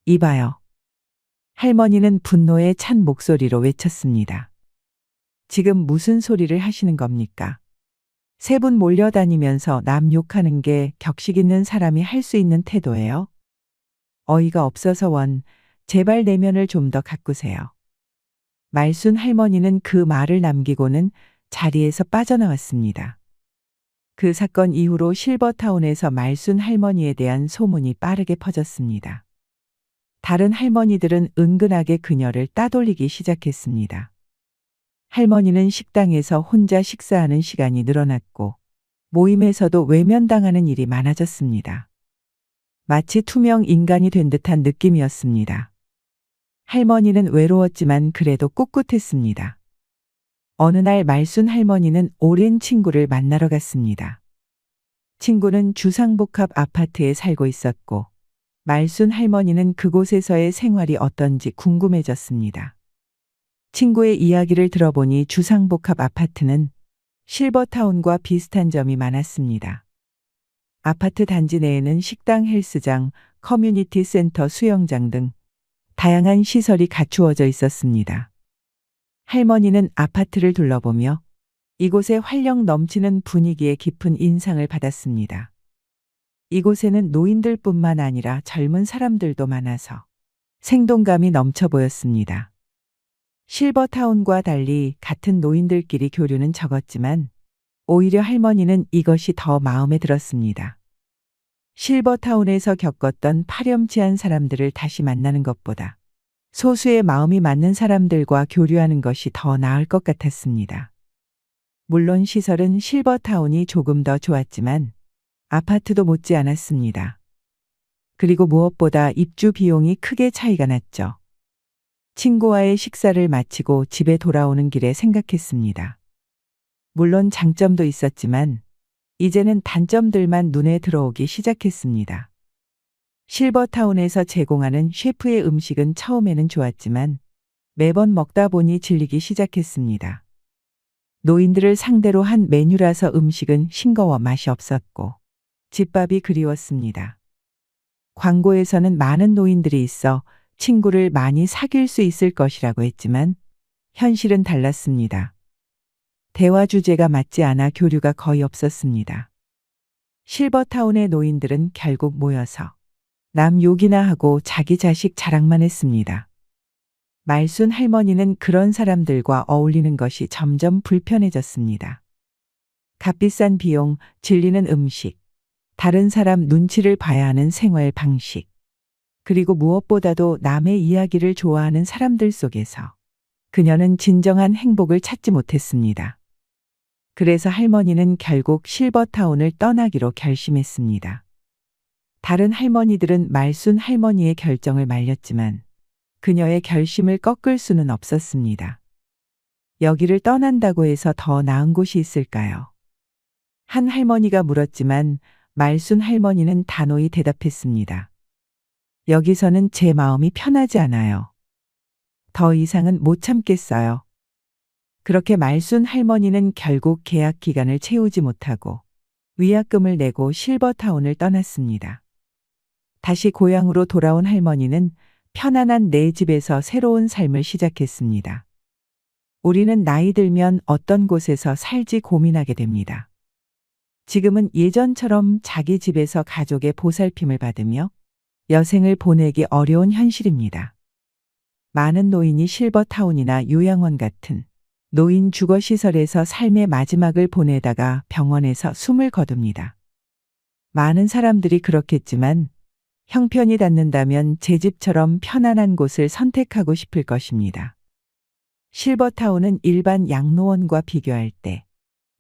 이봐요. 할머니는 분노에 찬 목소리로 외쳤습니다. 지금 무슨 소리를 하시는 겁니까? 세 분 몰려다니면서 남 욕하는 게 격식 있는 사람이 할 수 있는 태도예요? 어이가 없어서 제발 내면을 좀 더 가꾸세요. 말순 할머니는 그 말을 남기고는 자리에서 빠져나왔습니다. 그 사건 이후로 실버타운에서 말순 할머니에 대한 소문이 빠르게 퍼졌습니다. 다른 할머니들은 은근하게 그녀를 따돌리기 시작했습니다. 할머니는 식당에서 혼자 식사하는 시간이 늘어났고 모임에서도 외면당하는 일이 많아졌습니다. 마치 투명 인간이 된 듯한 느낌이었습니다. 할머니는 외로웠지만 그래도 꿋꿋했습니다. 어느 날 말순 할머니는 오랜 친구를 만나러 갔습니다. 친구는 주상복합 아파트에 살고 있었고 말순 할머니는 그곳에서의 생활이 어떤지 궁금해졌습니다. 친구의 이야기를 들어보니 주상복합 아파트는 실버타운과 비슷한 점이 많았습니다. 아파트 단지 내에는 식당, 헬스장, 커뮤니티 센터, 수영장 등 다양한 시설이 갖추어져 있었습니다. 할머니는 아파트를 둘러보며 이곳의 활력 넘치는 분위기에 깊은 인상을 받았습니다. 이곳에는 노인들뿐만 아니라 젊은 사람들도 많아서 생동감이 넘쳐 보였습니다. 실버타운과 달리 같은 노인들끼리 교류는 적었지만 오히려 할머니는 이것이 더 마음에 들었습니다. 실버타운에서 겪었던 파렴치한 사람들을 다시 만나는 것보다 소수의 마음이 맞는 사람들과 교류하는 것이 더 나을 것 같았습니다. 물론 시설은 실버타운이 조금 더 좋았지만 아파트도 못지 않았습니다. 그리고 무엇보다 입주 비용이 크게 차이가 났죠. 친구와의 식사를 마치고 집에 돌아오는 길에 생각했습니다. 물론 장점도 있었지만 이제는 단점들만 눈에 들어오기 시작했습니다. 실버타운에서 제공하는 셰프의 음식은 처음에는 좋았지만 매번 먹다 보니 질리기 시작했습니다. 노인들을 상대로 한 메뉴라서 음식은 싱거워 맛이 없었고 집밥이 그리웠습니다. 광고에서는 많은 노인들이 있어 친구를 많이 사귈 수 있을 것이라고 했지만 현실은 달랐습니다. 대화 주제가 맞지 않아 교류가 거의 없었습니다. 실버타운의 노인들은 결국 모여서 남 욕이나 하고 자기 자식 자랑만 했습니다. 말순 할머니는 그런 사람들과 어울리는 것이 점점 불편해졌습니다. 값비싼 비용, 질리는 음식, 다른 사람 눈치를 봐야 하는 생활 방식, 그리고 무엇보다도 남의 이야기를 좋아하는 사람들 속에서 그녀는 진정한 행복을 찾지 못했습니다. 그래서 할머니는 결국 실버타운을 떠나기로 결심했습니다. 다른 할머니들은 말순 할머니의 결정을 말렸지만 그녀의 결심을 꺾을 수는 없었습니다. 여기를 떠난다고 해서 더 나은 곳이 있을까요? 한 할머니가 물었지만 말순 할머니는 단호히 대답했습니다. 여기서는 제 마음이 편하지 않아요. 더 이상은 못 참겠어요. 그렇게 말순 할머니는 결국 계약 기간을 채우지 못하고 위약금을 내고 실버타운을 떠났습니다. 다시 고향으로 돌아온 할머니는 편안한 내 집에서 새로운 삶을 시작했습니다. 우리는 나이 들면 어떤 곳에서 살지 고민하게 됩니다. 지금은 예전처럼 자기 집에서 가족의 보살핌을 받으며 여생을 보내기 어려운 현실입니다. 많은 노인이 실버타운이나 요양원 같은 노인 주거시설에서 삶의 마지막을 보내다가 병원에서 숨을 거둡니다. 많은 사람들이 그렇겠지만 형편이 닿는다면 제 집처럼 편안한 곳을 선택하고 싶을 것입니다. 실버타운은 일반 양로원과 비교할 때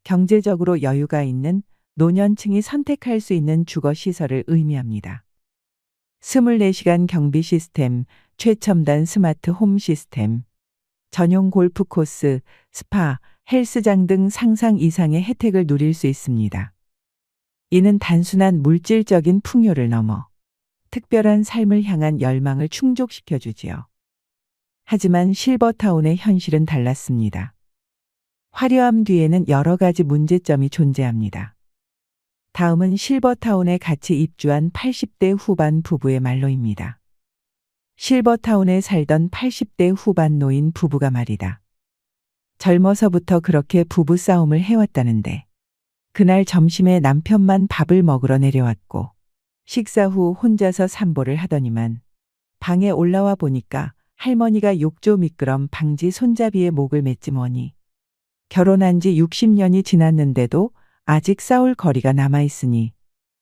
경제적으로 여유가 있는 노년층이 선택할 수 있는 주거시설을 의미합니다. 24시간 경비 시스템, 최첨단 스마트 홈 시스템, 전용 골프 코스, 스파, 헬스장 등 상상 이상의 혜택을 누릴 수 있습니다. 이는 단순한 물질적인 풍요를 넘어 특별한 삶을 향한 열망을 충족시켜 주지요. 하지만 실버타운의 현실은 달랐습니다. 화려함 뒤에는 여러 가지 문제점이 존재합니다. 다음은 실버타운에 같이 입주한 80대 후반 부부의 말로입니다. 실버타운에 살던 80대 후반 노인 부부가 말이다. 젊어서부터 그렇게 부부 싸움을 해왔다는데 그날 점심에 남편만 밥을 먹으러 내려왔고 식사 후 혼자서 산보를 하더니만 방에 올라와 보니까 할머니가 욕조 미끄럼 방지 손잡이에 목을 맸지 뭐니. 결혼한 지 60년이 지났는데도 아직 싸울 거리가 남아있으니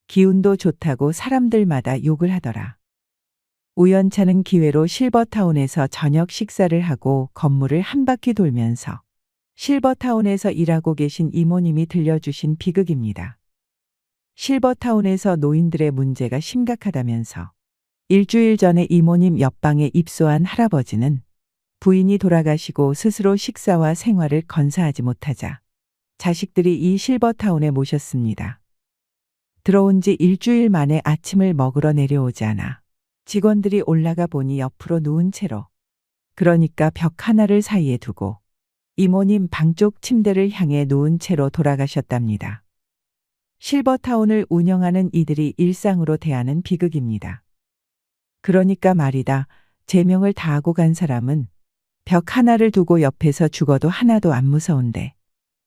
기운도 좋다고 사람들마다 욕을 하더라. 우연찮은 기회로 실버타운에서 저녁 식사를 하고 건물을 한 바퀴 돌면서 실버타운에서 일하고 계신 이모님이 들려주신 비극입니다. 실버타운에서 노인들의 문제가 심각하다면서 일주일 전에 이모님 옆방에 입소한 할아버지는 부인이 돌아가시고 스스로 식사와 생활을 건사하지 못하자 자식들이 이 실버타운에 모셨습니다. 들어온 지 일주일 만에 아침을 먹으러 내려오지 않아 직원들이 올라가 보니 옆으로 누운 채로, 그러니까 벽 하나를 사이에 두고 이모님 방 쪽 침대를 향해 누운 채로 돌아가셨답니다. 실버타운을 운영하는 이들이 일상으로 대하는 비극입니다. 그러니까 말이다, 제명을 다하고 간 사람은 벽 하나를 두고 옆에서 죽어도 하나도 안 무서운데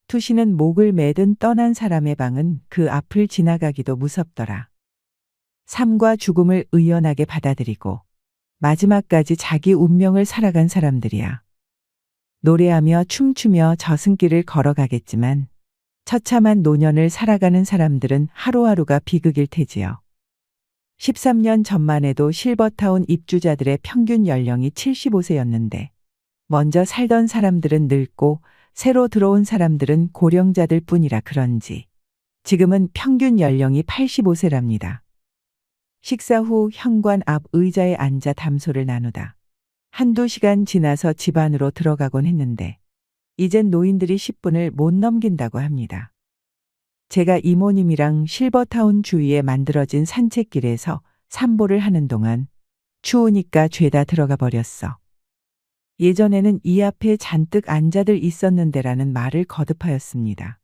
투시는 목을 매든 떠난 사람의 방은 그 앞을 지나가기도 무섭더라. 삶과 죽음을 의연하게 받아들이고 마지막까지 자기 운명을 살아간 사람들이야. 노래하며 춤추며 저승길을 걸어가겠지만 처참한 노년을 살아가는 사람들은 하루하루가 비극일 테지요. 13년 전만 해도 실버타운 입주자들의 평균 연령이 75세였는데 먼저 살던 사람들은 늙고 새로 들어온 사람들은 고령자들 뿐이라 그런지 지금은 평균 연령이 85세랍니다. 식사 후 현관 앞 의자에 앉아 담소를 나누다 한두 시간 지나서 집 안으로 들어가곤 했는데 이젠 노인들이 10분을 못 넘긴다고 합니다. 제가 이모님이랑 실버타운 주위에 만들어진 산책길에서 산보를 하는 동안 추우니까 죄다 들어가 버렸어. 예전에는 이 앞에 잔뜩 앉아들 있었는데라는 말을 거듭하였습니다.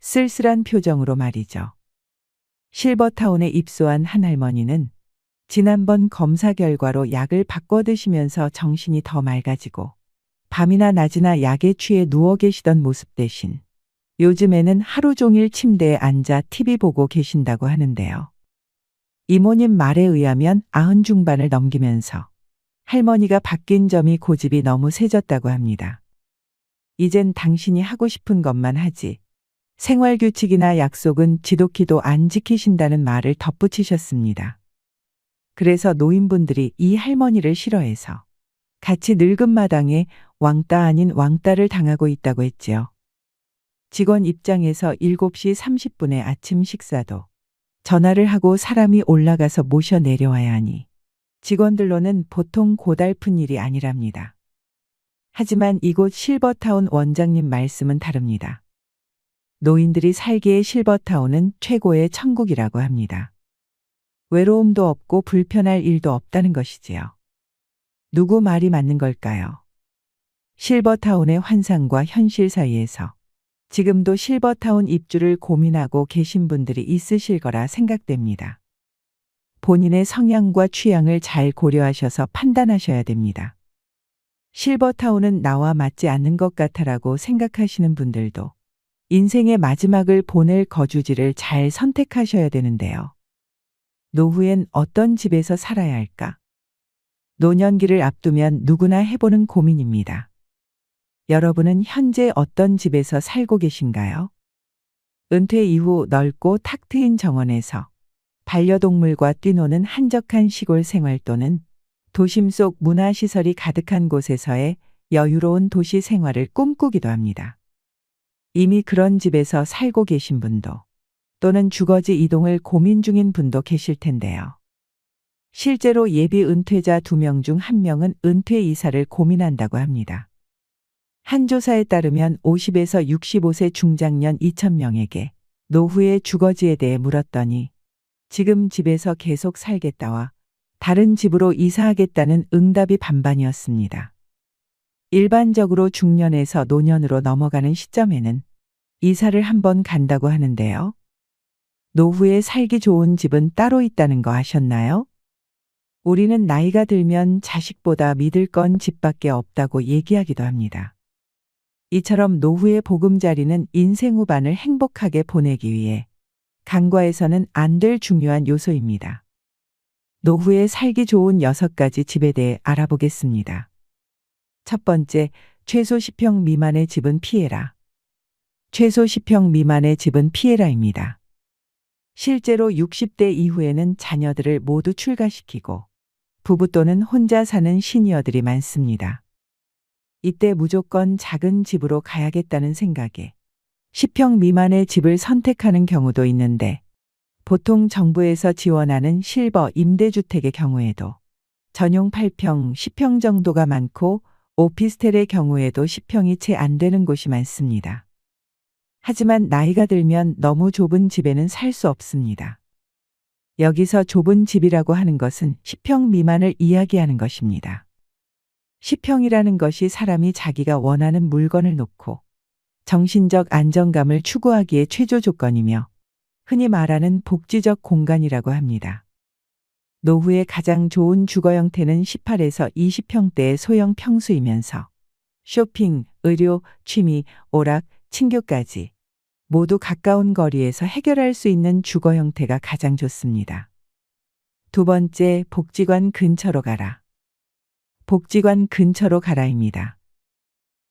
쓸쓸한 표정으로 말이죠. 실버타운에 입소한 한 할머니는 지난번 검사 결과로 약을 바꿔 드시면서 정신이 더 맑아지고 밤이나 낮이나 약에 취해 누워 계시던 모습 대신 요즘에는 하루 종일 침대에 앉아 TV 보고 계신다고 하는데요. 이모님 말에 의하면 90 중반을 넘기면서 할머니가 바뀐 점이 고집이 너무 세졌다고 합니다. 이젠 당신이 하고 싶은 것만 하지. 생활 규칙이나 약속은 지독히도 안 지키신다는 말을 덧붙이셨습니다. 그래서 노인분들이 이 할머니를 싫어해서 같이 늙은 마당에 왕따 아닌 왕따를 당하고 있다고 했지요. 직원 입장에서 7시 30분에 아침 식사도 전화를 하고 사람이 올라가서 모셔 내려와야 하니 직원들로는 보통 고달픈 일이 아니랍니다. 하지만 이곳 실버타운 원장님 말씀은 다릅니다. 노인들이 살기에 실버타운은 최고의 천국이라고 합니다. 외로움도 없고 불편할 일도 없다는 것이지요. 누구 말이 맞는 걸까요? 실버타운의 환상과 현실 사이에서 지금도 실버타운 입주를 고민하고 계신 분들이 있으실 거라 생각됩니다. 본인의 성향과 취향을 잘 고려하셔서 판단하셔야 됩니다. 실버타운은 나와 맞지 않는 것 같아라고 생각하시는 분들도 인생의 마지막을 보낼 거주지를 잘 선택하셔야 되는데요. 노후엔 어떤 집에서 살아야 할까? 노년기를 앞두면 누구나 해보는 고민입니다. 여러분은 현재 어떤 집에서 살고 계신가요? 은퇴 이후 넓고 탁 트인 정원에서 반려동물과 뛰노는 한적한 시골 생활 또는 도심 속 문화시설이 가득한 곳에서의 여유로운 도시 생활을 꿈꾸기도 합니다. 이미 그런 집에서 살고 계신 분도 또는 주거지 이동을 고민 중인 분도 계실 텐데요. 실제로 예비 은퇴자 2명 중 1명은 은퇴 이사를 고민한다고 합니다. 한 조사에 따르면 50에서 65세 중장년 2,000명에게 노후의 주거지에 대해 물었더니 지금 집에서 계속 살겠다와 다른 집으로 이사하겠다는 응답이 반반이었습니다. 일반적으로 중년에서 노년으로 넘어가는 시점에는 이사를 한번 간다고 하는데요. 노후에 살기 좋은 집은 따로 있다는 거 아셨나요? 우리는 나이가 들면 자식보다 믿을 건 집밖에 없다고 얘기하기도 합니다. 이처럼 노후의 보금자리는 인생 후반을 행복하게 보내기 위해 간과해서는 안 될 중요한 요소입니다. 노후에 살기 좋은 6가지 집에 대해 알아보겠습니다. 첫 번째, 최소 10평 미만의 집은 피해라. 최소 10평 미만의 집은 피해라입니다. 실제로 60대 이후에는 자녀들을 모두 출가시키고 부부 또는 혼자 사는 시니어들이 많습니다. 이때 무조건 작은 집으로 가야겠다는 생각에 10평 미만의 집을 선택하는 경우도 있는데 보통 정부에서 지원하는 실버 임대주택의 경우에도 전용 8평, 10평 정도가 많고 오피스텔의 경우에도 10평이 채 안 되는 곳이 많습니다. 하지만 나이가 들면 너무 좁은 집에는 살 수 없습니다. 여기서 좁은 집이라고 하는 것은 10평 미만을 이야기하는 것입니다. 10평이라는 것이 사람이 자기가 원하는 물건을 놓고 정신적 안정감을 추구하기에 최저 조건이며 흔히 말하는 복지적 공간이라고 합니다. 노후에 가장 좋은 주거 형태는 18에서 20평대의 소형 평수이면서 쇼핑, 의료, 취미, 오락, 친교까지 모두 가까운 거리에서 해결할 수 있는 주거 형태가 가장 좋습니다. 두 번째, 복지관 근처로 가라. 복지관 근처로 가라입니다.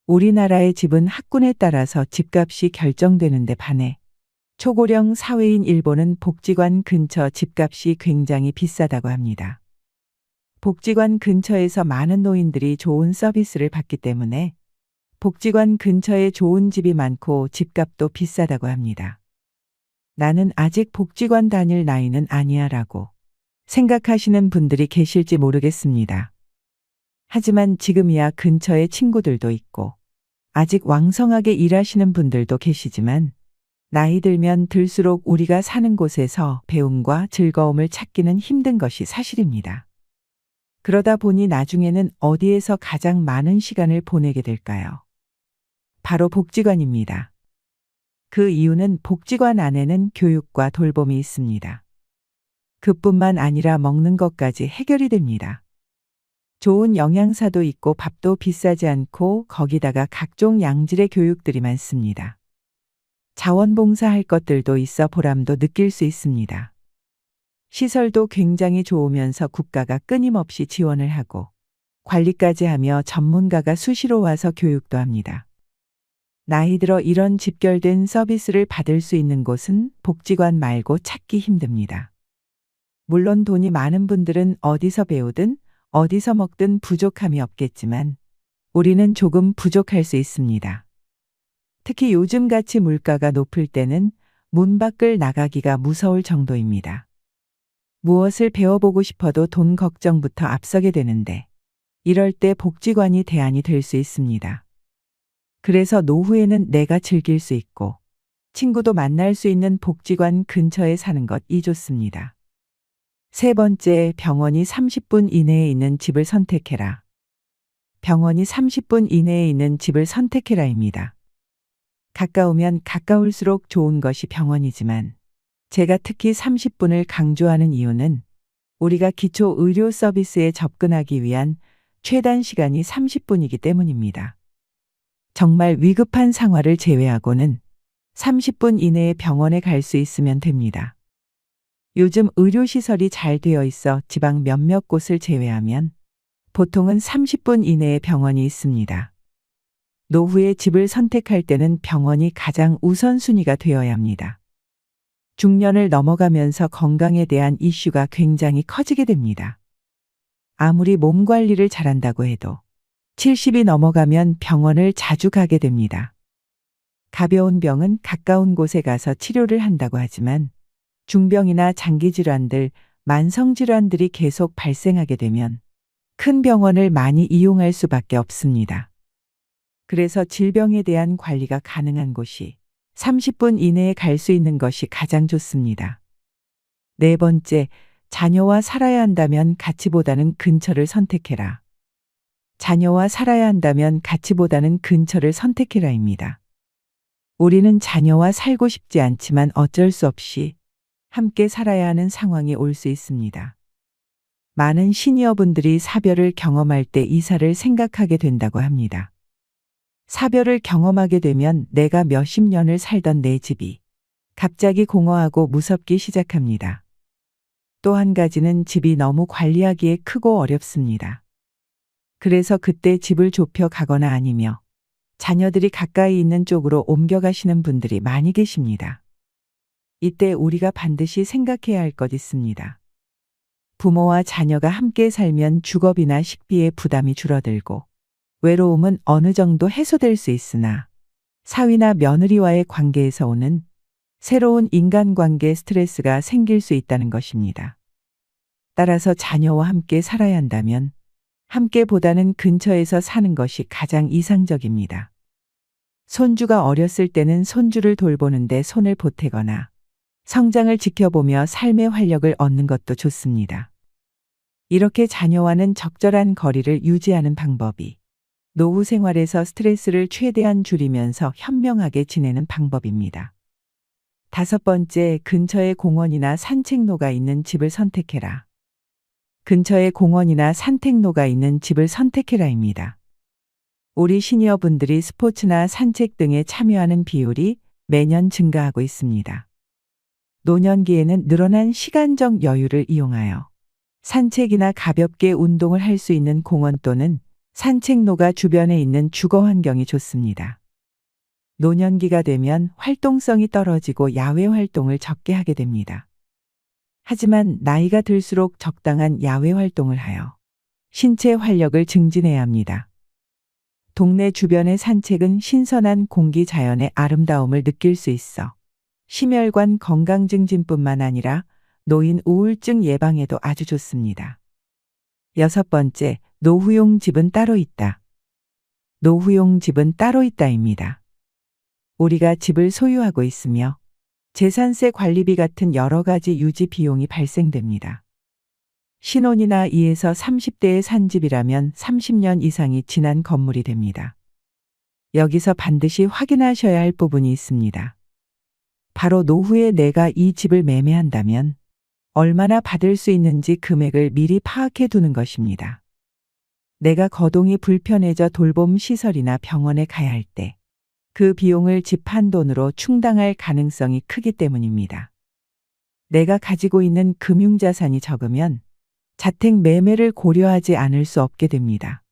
우리나라의 집은 학군에 따라서 집값이 결정되는데 반해 초고령 사회인 일본은 복지관 근처 집값이 굉장히 비싸다고 합니다. 복지관 근처에서 많은 노인들이 좋은 서비스를 받기 때문에 복지관 근처에 좋은 집이 많고 집값도 비싸다고 합니다. 나는 아직 복지관 다닐 나이는 아니야 라고 생각하시는 분들이 계실지 모르겠습니다. 하지만 지금이야 근처에 친구들도 있고 아직 왕성하게 일하시는 분들도 계시지만 나이 들면 들수록 우리가 사는 곳에서 배움과 즐거움을 찾기는 힘든 것이 사실입니다. 그러다 보니 나중에는 어디에서 가장 많은 시간을 보내게 될까요? 바로 복지관입니다. 그 이유는 복지관 안에는 교육과 돌봄이 있습니다. 그뿐만 아니라 먹는 것까지 해결이 됩니다. 좋은 영양사도 있고 밥도 비싸지 않고 거기다가 각종 양질의 교육들이 많습니다. 자원봉사할 것들도 있어 보람도 느낄 수 있습니다. 시설도 굉장히 좋으면서 국가가 끊임없이 지원을 하고 관리까지 하며 전문가가 수시로 와서 교육도 합니다. 나이 들어 이런 집결된 서비스를 받을 수 있는 곳은 복지관 말고 찾기 힘듭니다. 물론 돈이 많은 분들은 어디서 배우든 어디서 먹든 부족함이 없겠지만 우리는 조금 부족할 수 있습니다. 특히 요즘같이 물가가 높을 때는 문 밖을 나가기가 무서울 정도입니다. 무엇을 배워보고 싶어도 돈 걱정부터 앞서게 되는데 이럴 때 복지관이 대안이 될 수 있습니다. 그래서 노후에는 내가 즐길 수 있고 친구도 만날 수 있는 복지관 근처에 사는 것이 좋습니다. 세 번째, 병원이 30분 이내에 있는 집을 선택해라. 병원이 30분 이내에 있는 집을 선택해라입니다. 가까우면 가까울수록 좋은 것이 병원이지만 제가 특히 30분을 강조하는 이유는 우리가 기초 의료 서비스에 접근하기 위한 최단 시간이 30분이기 때문입니다. 정말 위급한 상황을 제외하고는 30분 이내에 병원에 갈 수 있으면 됩니다. 요즘 의료시설이 잘 되어 있어 지방 몇몇 곳을 제외하면 보통은 30분 이내에 병원이 있습니다. 노후에 집을 선택할 때는 병원이 가장 우선순위가 되어야 합니다. 중년을 넘어가면서 건강에 대한 이슈가 굉장히 커지게 됩니다. 아무리 몸 관리를 잘한다고 해도 70이 넘어가면 병원을 자주 가게 됩니다. 가벼운 병은 가까운 곳에 가서 치료를 한다고 하지만 중병이나 장기질환들, 만성질환들이 계속 발생하게 되면 큰 병원을 많이 이용할 수밖에 없습니다. 그래서 질병에 대한 관리가 가능한 곳이 30분 이내에 갈 수 있는 것이 가장 좋습니다. 네 번째, 자녀와 살아야 한다면 가치보다는 근처를 선택해라. 자녀와 살아야 한다면 가치보다는 근처를 선택해라입니다. 우리는 자녀와 살고 싶지 않지만 어쩔 수 없이 함께 살아야 하는 상황이 올 수 있습니다. 많은 시니어분들이 사별을 경험할 때 이사를 생각하게 된다고 합니다. 사별을 경험하게 되면 내가 몇십 년을 살던 내 집이 갑자기 공허하고 무섭기 시작합니다. 또 한 가지는 집이 너무 관리하기에 크고 어렵습니다. 그래서 그때 집을 좁혀 가거나 아니며 자녀들이 가까이 있는 쪽으로 옮겨가시는 분들이 많이 계십니다. 이때 우리가 반드시 생각해야 할 것 있습니다. 부모와 자녀가 함께 살면 주거비나 식비의 부담이 줄어들고 외로움은 어느 정도 해소될 수 있으나 사위나 며느리와의 관계에서 오는 새로운 인간관계 스트레스가 생길 수 있다는 것입니다. 따라서 자녀와 함께 살아야 한다면 함께보다는 근처에서 사는 것이 가장 이상적입니다. 손주가 어렸을 때는 손주를 돌보는데 손을 보태거나 성장을 지켜보며 삶의 활력을 얻는 것도 좋습니다. 이렇게 자녀와는 적절한 거리를 유지하는 방법이 노후 생활에서 스트레스를 최대한 줄이면서 현명하게 지내는 방법입니다. 다섯 번째, 근처에 공원이나 산책로가 있는 집을 선택해라. 근처에 공원이나 산책로가 있는 집을 선택해라입니다. 우리 시니어분들이 스포츠나 산책 등에 참여하는 비율이 매년 증가하고 있습니다. 노년기에는 늘어난 시간적 여유를 이용하여 산책이나 가볍게 운동을 할 수 있는 공원 또는 산책로가 주변에 있는 주거 환경이 좋습니다. 노년기가 되면 활동성이 떨어지고 야외 활동을 적게 하게 됩니다. 하지만 나이가 들수록 적당한 야외 활동을 하여 신체 활력을 증진해야 합니다. 동네 주변의 산책은 신선한 공기 자연의 아름다움을 느낄 수 있어 심혈관 건강 증진뿐만 아니라 노인 우울증 예방에도 아주 좋습니다. 여섯 번째, 노후용 집은 따로 있다. 노후용 집은 따로 있다입니다. 우리가 집을 소유하고 있으며 재산세 관리비 같은 여러 가지 유지 비용이 발생됩니다. 신혼이나 2에서 30대에 산 집이라면 30년 이상이 지난 건물이 됩니다. 여기서 반드시 확인하셔야 할 부분이 있습니다. 바로 노후에 내가 이 집을 매매한다면 얼마나 받을 수 있는지 금액을 미리 파악해 두는 것입니다. 내가 거동이 불편해져 돌봄 시설이나 병원에 가야 할 때 그 비용을 집 한 돈으로 충당할 가능성이 크기 때문입니다. 내가 가지고 있는 금융자산이 적으면 자택 매매를 고려하지 않을 수 없게 됩니다.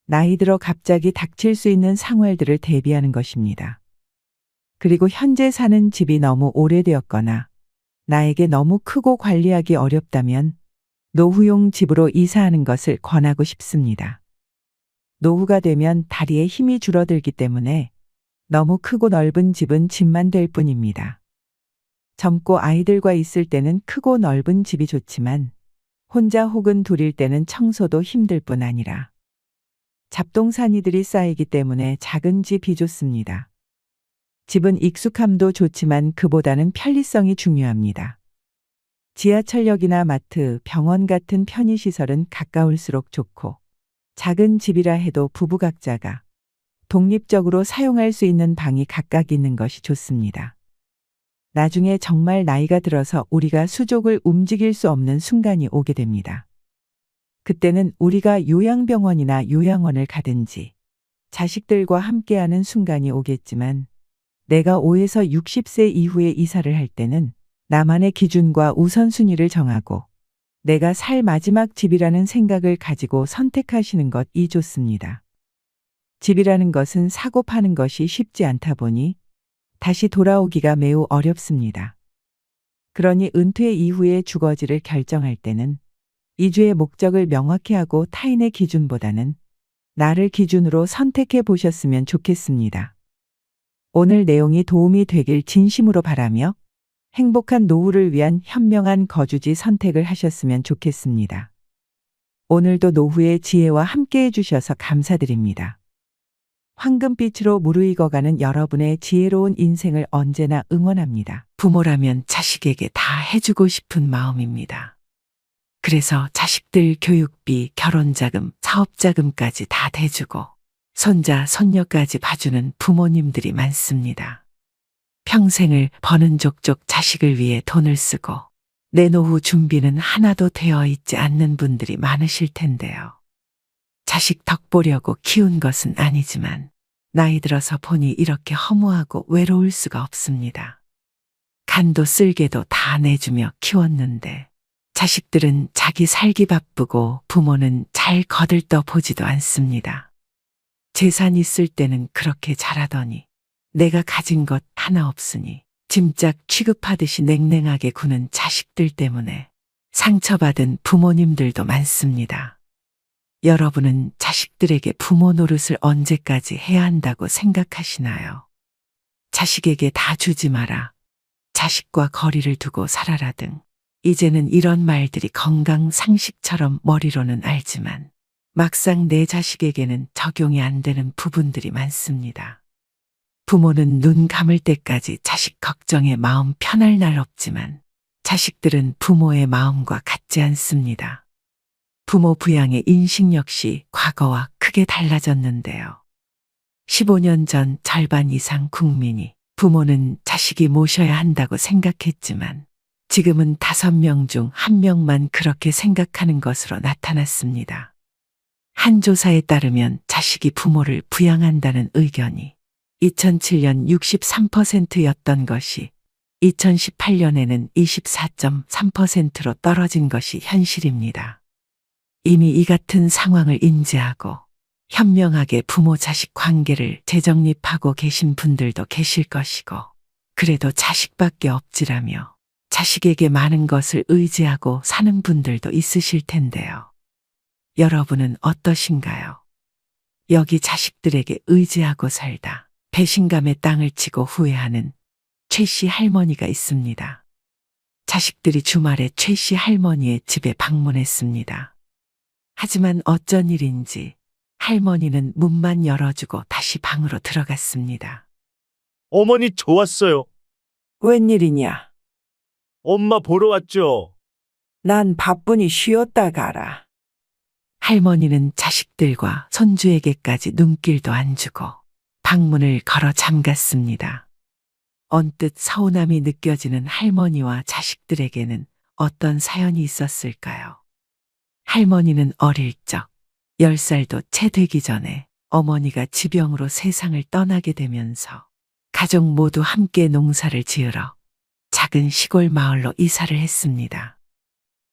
나이 들어 갑자기 닥칠 수 있는 상황들을 대비하는 것입니다. 그리고 현재 사는 집이 너무 오래되었거나 나에게 너무 크고 관리하기 어렵다면 노후용 집으로 이사하는 것을 권하고 싶습니다. 노후가 되면 다리에 힘이 줄어들기 때문에 너무 크고 넓은 집은 집만 될 뿐입니다. 젊고 아이들과 있을 때는 크고 넓은 집이 좋지만 혼자 혹은 둘일 때는 청소도 힘들 뿐 아니라 잡동사니들이 쌓이기 때문에 작은 집이 좋습니다. 집은 익숙함도 좋지만 그보다는 편리성이 중요합니다. 지하철역이나 마트, 병원 같은 편의시설은 가까울수록 좋고 작은 집이라 해도 부부 각자가 독립적으로 사용할 수 있는 방이 각각 있는 것이 좋습니다. 나중에 정말 나이가 들어서 우리가 수족을 움직일 수 없는 순간이 오게 됩니다. 그때는 우리가 요양병원이나 요양원을 가든지 자식들과 함께하는 순간이 오겠지만 내가 5에서 60세 이후에 이사를 할 때는 나만의 기준과 우선순위를 정하고 내가 살 마지막 집이라는 생각을 가지고 선택하시는 것이 좋습니다. 집이라는 것은 사고 파는 것이 쉽지 않다 보니 다시 돌아오기가 매우 어렵습니다. 그러니 은퇴 이후에 주거지를 결정할 때는 이주의 목적을 명확히 하고 타인의 기준보다는 나를 기준으로 선택해 보셨으면 좋겠습니다. 오늘 내용이 도움이 되길 진심으로 바라며 행복한 노후를 위한 현명한 거주지 선택을 하셨으면 좋겠습니다. 오늘도 노후의 지혜와 함께 해주셔서 감사드립니다. 황금빛으로 무르익어가는 여러분의 지혜로운 인생을 언제나 응원합니다. 부모라면 자식에게 다 해주고 싶은 마음입니다. 그래서 자식들 교육비, 결혼자금, 사업자금까지 다 대주고 손자, 손녀까지 봐주는 부모님들이 많습니다. 평생을 버는 족족 자식을 위해 돈을 쓰고 내 노후 준비는 하나도 되어 있지 않는 분들이 많으실 텐데요. 자식 덕 보려고 키운 것은 아니지만 나이 들어서 보니 이렇게 허무하고 외로울 수가 없습니다. 간도 쓸개도 다 내주며 키웠는데 자식들은 자기 살기 바쁘고 부모는 잘 거들떠 보지도 않습니다. 재산 있을 때는 그렇게 잘하더니 내가 가진 것 하나 없으니 짐짝 취급하듯이 냉랭하게 구는 자식들 때문에 상처받은 부모님들도 많습니다. 여러분은 자식들에게 부모 노릇을 언제까지 해야 한다고 생각하시나요? 자식에게 다 주지 마라. 자식과 거리를 두고 살아라 등 이제는 이런 말들이 건강 상식처럼 머리로는 알지만 막상 내 자식에게는 적용이 안 되는 부분들이 많습니다. 부모는 눈 감을 때까지 자식 걱정에 마음 편할 날 없지만 자식들은 부모의 마음과 같지 않습니다. 부모 부양의 인식 역시 과거와 크게 달라졌는데요. 15년 전 절반 이상 국민이 부모는 자식이 모셔야 한다고 생각했지만 지금은 5명 중 1명만 그렇게 생각하는 것으로 나타났습니다. 한 조사에 따르면 자식이 부모를 부양한다는 의견이 2007년 63%였던 것이 2018년에는 24.3%로 떨어진 것이 현실입니다. 이미 이 같은 상황을 인지하고 현명하게 부모 자식 관계를 재정립하고 계신 분들도 계실 것이고 그래도 자식밖에 없지라며 자식에게 많은 것을 의지하고 사는 분들도 있으실 텐데요. 여러분은 어떠신가요? 여기 자식들에게 의지하고 살다 배신감에 땅을 치고 후회하는 최씨 할머니가 있습니다. 자식들이 주말에 최씨 할머니의 집에 방문했습니다. 하지만 어쩐 일인지 할머니는 문만 열어주고 다시 방으로 들어갔습니다. 어머니 좋았어요. 웬일이냐? 엄마 보러 왔죠. 난 바쁘니 쉬었다 가라. 할머니는 자식들과 손주에게까지 눈길도 안 주고 방문을 걸어 잠갔습니다. 언뜻 서운함이 느껴지는 할머니와 자식들에게는 어떤 사연이 있었을까요? 할머니는 어릴 적 10살도 채 되기 전에 어머니가 지병으로 세상을 떠나게 되면서 가족 모두 함께 농사를 지으러 작은 시골 마을로 이사를 했습니다.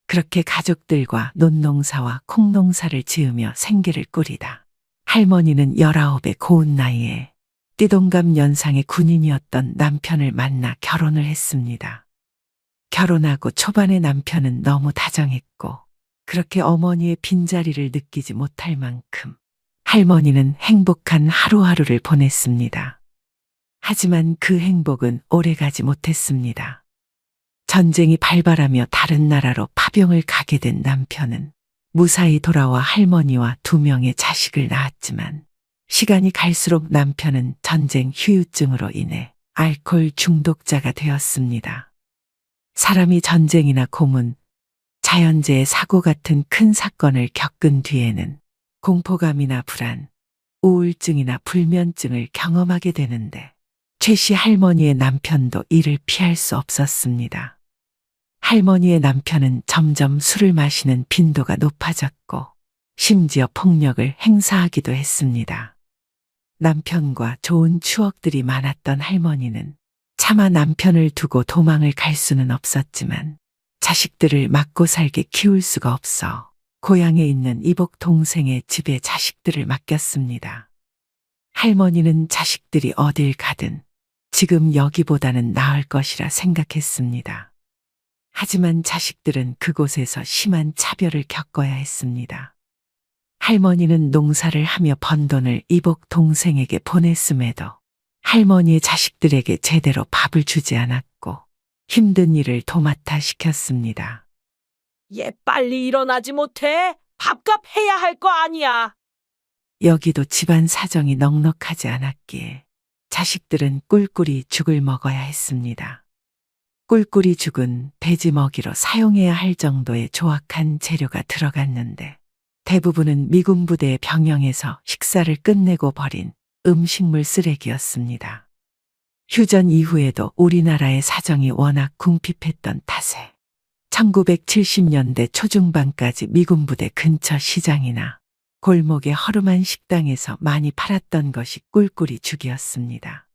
그렇게 가족들과 논농사와 콩농사를 지으며 생계를 꾸리다 할머니는 19의 고운 나이에 띠동갑 연상의 군인이었던 남편을 만나 결혼을 했습니다. 결혼하고 초반에 남편은 너무 다정했고 그렇게 어머니의 빈자리를 느끼지 못할 만큼 할머니는 행복한 하루하루를 보냈습니다. 하지만 그 행복은 오래가지 못했습니다. 전쟁이 발발하며 다른 나라로 파병을 가게 된 남편은 무사히 돌아와 할머니와 2명의 자식을 낳았지만 시간이 갈수록 남편은 전쟁 후유증으로 인해 알코올 중독자가 되었습니다. 사람이 전쟁이나 고문, 자연재해 사고 같은 큰 사건을 겪은 뒤에는 공포감이나 불안, 우울증이나 불면증을 경험하게 되는데 최 씨 할머니의 남편도 이를 피할 수 없었습니다. 할머니의 남편은 점점 술을 마시는 빈도가 높아졌고 심지어 폭력을 행사하기도 했습니다. 남편과 좋은 추억들이 많았던 할머니는 차마 남편을 두고 도망을 갈 수는 없었지만 자식들을 맞고 살게 키울 수가 없어 고향에 있는 이복 동생의 집에 자식들을 맡겼습니다. 할머니는 자식들이 어딜 가든 지금 여기보다는 나을 것이라 생각했습니다. 하지만 자식들은 그곳에서 심한 차별을 겪어야 했습니다. 할머니는 농사를 하며 번 돈을 이복 동생에게 보냈음에도 할머니의 자식들에게 제대로 밥을 주지 않았고 힘든 일을 도맡아 시켰습니다. 얘 빨리 일어나지 못해? 밥값 해야 할 거 아니야. 여기도 집안 사정이 넉넉하지 않았기에 자식들은 꿀꿀이 죽을 먹어야 했습니다. 꿀꿀이 죽은 돼지 먹이로 사용해야 할 정도의 조악한 재료가 들어갔는데 대부분은 미군 부대의 병영에서 식사를 끝내고 버린 음식물 쓰레기였습니다. 휴전 이후에도 우리나라의 사정이 워낙 궁핍했던 탓에 1970년대 초중반까지 미군 부대 근처 시장이나 골목의 허름한 식당에서 많이 팔았던 것이 꿀꿀이 죽이었습니다.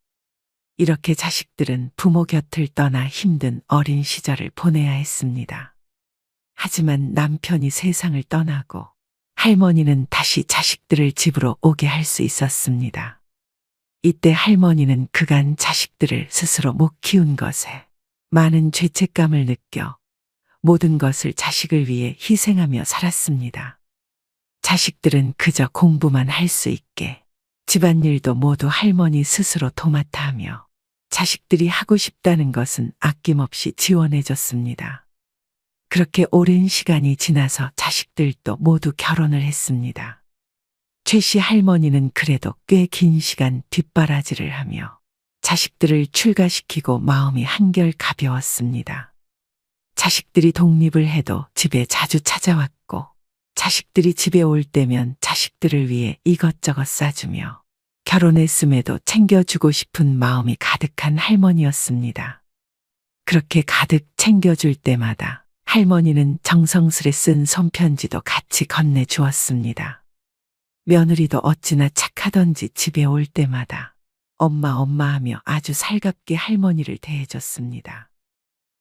이렇게 자식들은 부모 곁을 떠나 힘든 어린 시절을 보내야 했습니다. 하지만 남편이 세상을 떠나고 할머니는 다시 자식들을 집으로 오게 할 수 있었습니다. 이때 할머니는 그간 자식들을 스스로 못 키운 것에 많은 죄책감을 느껴 모든 것을 자식을 위해 희생하며 살았습니다. 자식들은 그저 공부만 할 수 있게 집안일도 모두 할머니 스스로 도맡아 하며 자식들이 하고 싶다는 것은 아낌없이 지원해줬습니다. 그렇게 오랜 시간이 지나서 자식들도 모두 결혼을 했습니다. 최 씨 할머니는 그래도 꽤 긴 시간 뒷바라지를 하며 자식들을 출가시키고 마음이 한결 가벼웠습니다. 자식들이 독립을 해도 집에 자주 찾아왔고 자식들이 집에 올 때면 자식들을 위해 이것저것 싸주며 결혼했음에도 챙겨주고 싶은 마음이 가득한 할머니였습니다. 그렇게 가득 챙겨줄 때마다 할머니는 정성스레 쓴 손편지도 같이 건네주었습니다. 며느리도 어찌나 착하던지 집에 올 때마다 엄마 엄마 하며 아주 살갑게 할머니를 대해줬습니다.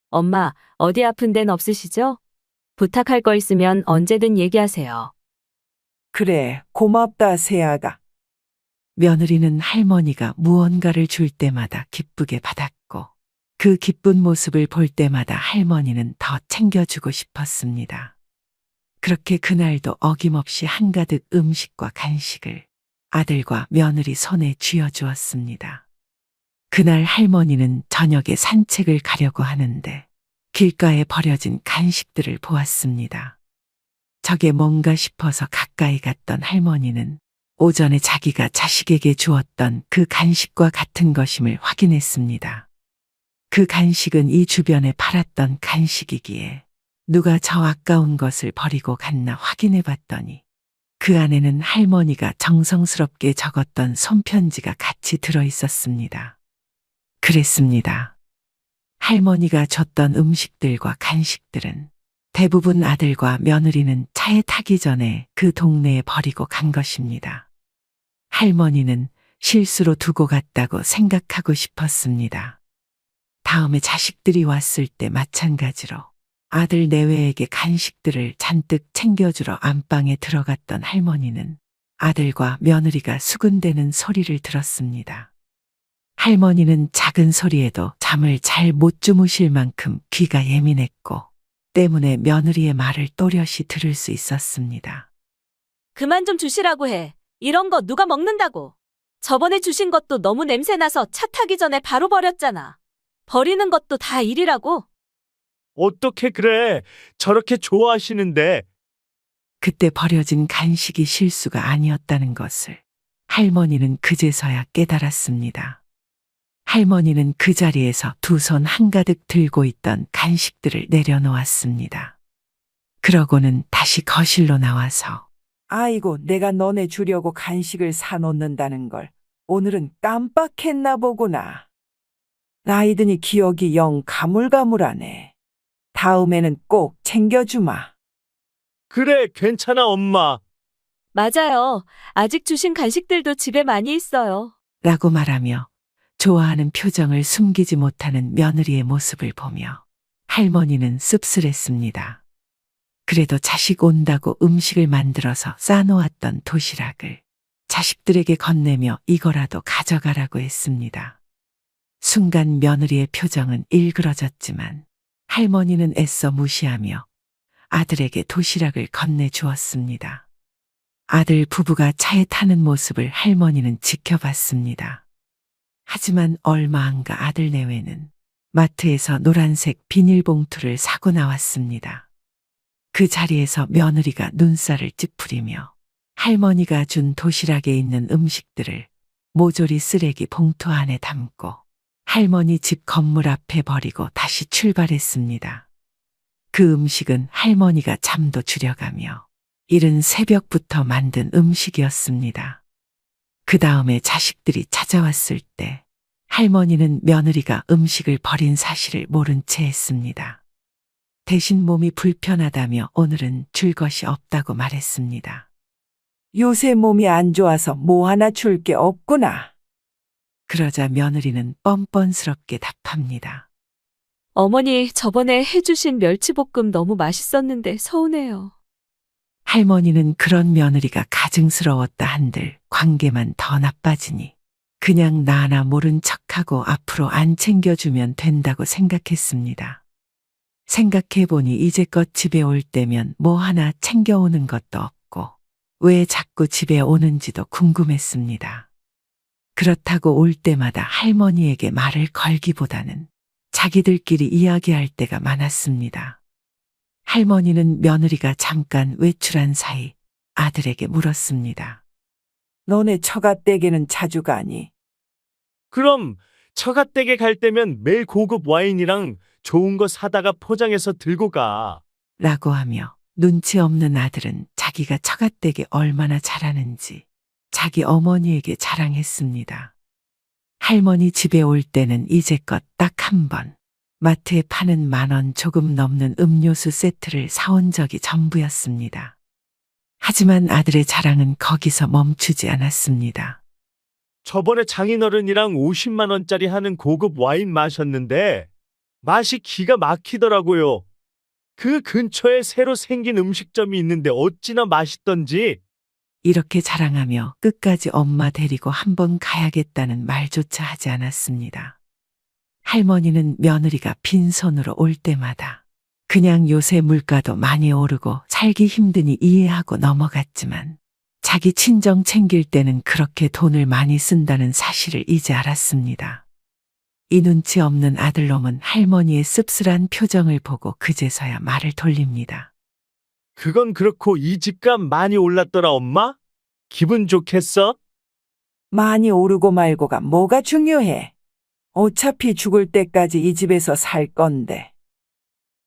엄마, 어디 아픈 데는 없으시죠? 부탁할 거 있으면 언제든 얘기하세요. 그래, 고맙다, 새아가. 며느리는 할머니가 무언가를 줄 때마다 기쁘게 받았고 그 기쁜 모습을 볼 때마다 할머니는 더 챙겨주고 싶었습니다. 그렇게 그날도 어김없이 한가득 음식과 간식을 아들과 며느리 손에 쥐어주었습니다. 그날 할머니는 저녁에 산책을 가려고 하는데 길가에 버려진 간식들을 보았습니다. 저게 뭔가 싶어서 가까이 갔던 할머니는 오전에 자기가 자식에게 주었던 그 간식과 같은 것임을 확인했습니다. 그 간식은 이 주변에 팔았던 간식이기에 누가 저 아까운 것을 버리고 갔나 확인해 봤더니 그 안에는 할머니가 정성스럽게 적었던 손편지가 같이 들어 있었습니다. 그랬습니다. 할머니가 줬던 음식들과 간식들은 대부분 아들과 며느리는 차에 타기 전에 그 동네에 버리고 간 것입니다. 할머니는 실수로 두고 갔다고 생각하고 싶었습니다. 다음에 자식들이 왔을 때 마찬가지로 아들 내외에게 간식들을 잔뜩 챙겨주러 안방에 들어갔던 할머니는 아들과 며느리가 수군대는 소리를 들었습니다. 할머니는 작은 소리에도 잠을 잘 못 주무실 만큼 귀가 예민했고 때문에 며느리의 말을 또렷이 들을 수 있었습니다. 그만 좀 주시라고 해. 이런 거 누가 먹는다고. 저번에 주신 것도 너무 냄새나서 차 타기 전에 바로 버렸잖아. 버리는 것도 다 일이라고. 어떻게 그래? 저렇게 좋아하시는데. 그때 버려진 간식이 실수가 아니었다는 것을 할머니는 그제서야 깨달았습니다. 할머니는 그 자리에서 두 손 한가득 들고 있던 간식들을 내려놓았습니다. 그러고는 다시 거실로 나와서 아이고, 내가 너네 주려고 간식을 사놓는다는 걸 오늘은 깜빡했나 보구나. 나이 드니 기억이 영 가물가물하네. 다음에는 꼭 챙겨주마. 그래, 괜찮아, 엄마. 맞아요. 아직 주신 간식들도 집에 많이 있어요. 라고 말하며 좋아하는 표정을 숨기지 못하는 며느리의 모습을 보며 할머니는 씁쓸했습니다. 그래도 자식 온다고 음식을 만들어서 싸놓았던 도시락을 자식들에게 건네며 이거라도 가져가라고 했습니다. 순간 며느리의 표정은 일그러졌지만 할머니는 애써 무시하며 아들에게 도시락을 건네주었습니다. 아들 부부가 차에 타는 모습을 할머니는 지켜봤습니다. 하지만 얼마 안 가 아들 내외는 마트에서 노란색 비닐봉투를 사고 나왔습니다. 그 자리에서 며느리가 눈살을 찌푸리며 할머니가 준 도시락에 있는 음식들을 모조리 쓰레기 봉투 안에 담고 할머니 집 건물 앞에 버리고 다시 출발했습니다. 그 음식은 할머니가 잠도 줄여가며 이른 새벽부터 만든 음식이었습니다. 그 다음에 자식들이 찾아왔을 때 할머니는 며느리가 음식을 버린 사실을 모른 채 했습니다. 대신 몸이 불편하다며 오늘은 줄 것이 없다고 말했습니다. 요새 몸이 안 좋아서 뭐 하나 줄 게 없구나. 그러자 며느리는 뻔뻔스럽게 답합니다. 어머니, 저번에 해주신 멸치볶음 너무 맛있었는데 서운해요. 할머니는 그런 며느리가 가증스러웠다 한들 관계만 더 나빠지니 그냥 나나 모른 척하고 앞으로 안 챙겨주면 된다고 생각했습니다. 생각해보니 이제껏 집에 올 때면 뭐 하나 챙겨오는 것도 없고 왜 자꾸 집에 오는지도 궁금했습니다. 그렇다고 올 때마다 할머니에게 말을 걸기보다는 자기들끼리 이야기할 때가 많았습니다. 할머니는 며느리가 잠깐 외출한 사이 아들에게 물었습니다. 너네 처가댁에는 자주 가니? 그럼 처가댁에 갈 때면 매일 고급 와인이랑 좋은 거 사다가 포장해서 들고 가. 라고 하며 눈치 없는 아들은 자기가 처가댁에 얼마나 잘하는지 자기 어머니에게 자랑했습니다. 할머니 집에 올 때는 이제껏 딱 한 번 마트에 파는 10,000원 조금 넘는 음료수 세트를 사온 적이 전부였습니다. 하지만 아들의 자랑은 거기서 멈추지 않았습니다. 저번에 장인어른이랑 50만 원짜리 하는 고급 와인 마셨는데 맛이 기가 막히더라고요. 그 근처에 새로 생긴 음식점이 있는데 어찌나 맛있던지. 이렇게 자랑하며 끝까지 엄마 데리고 한번 가야겠다는 말조차 하지 않았습니다. 할머니는 며느리가 빈손으로 올 때마다 그냥 요새 물가도 많이 오르고 살기 힘드니 이해하고 넘어갔지만 자기 친정 챙길 때는 그렇게 돈을 많이 쓴다는 사실을 이제 알았습니다. 이 눈치 없는 아들놈은 할머니의 씁쓸한 표정을 보고 그제서야 말을 돌립니다. 그건 그렇고 이 집값 많이 올랐더라, 엄마? 기분 좋겠어? 많이 오르고 말고가 뭐가 중요해. 어차피 죽을 때까지 이 집에서 살 건데.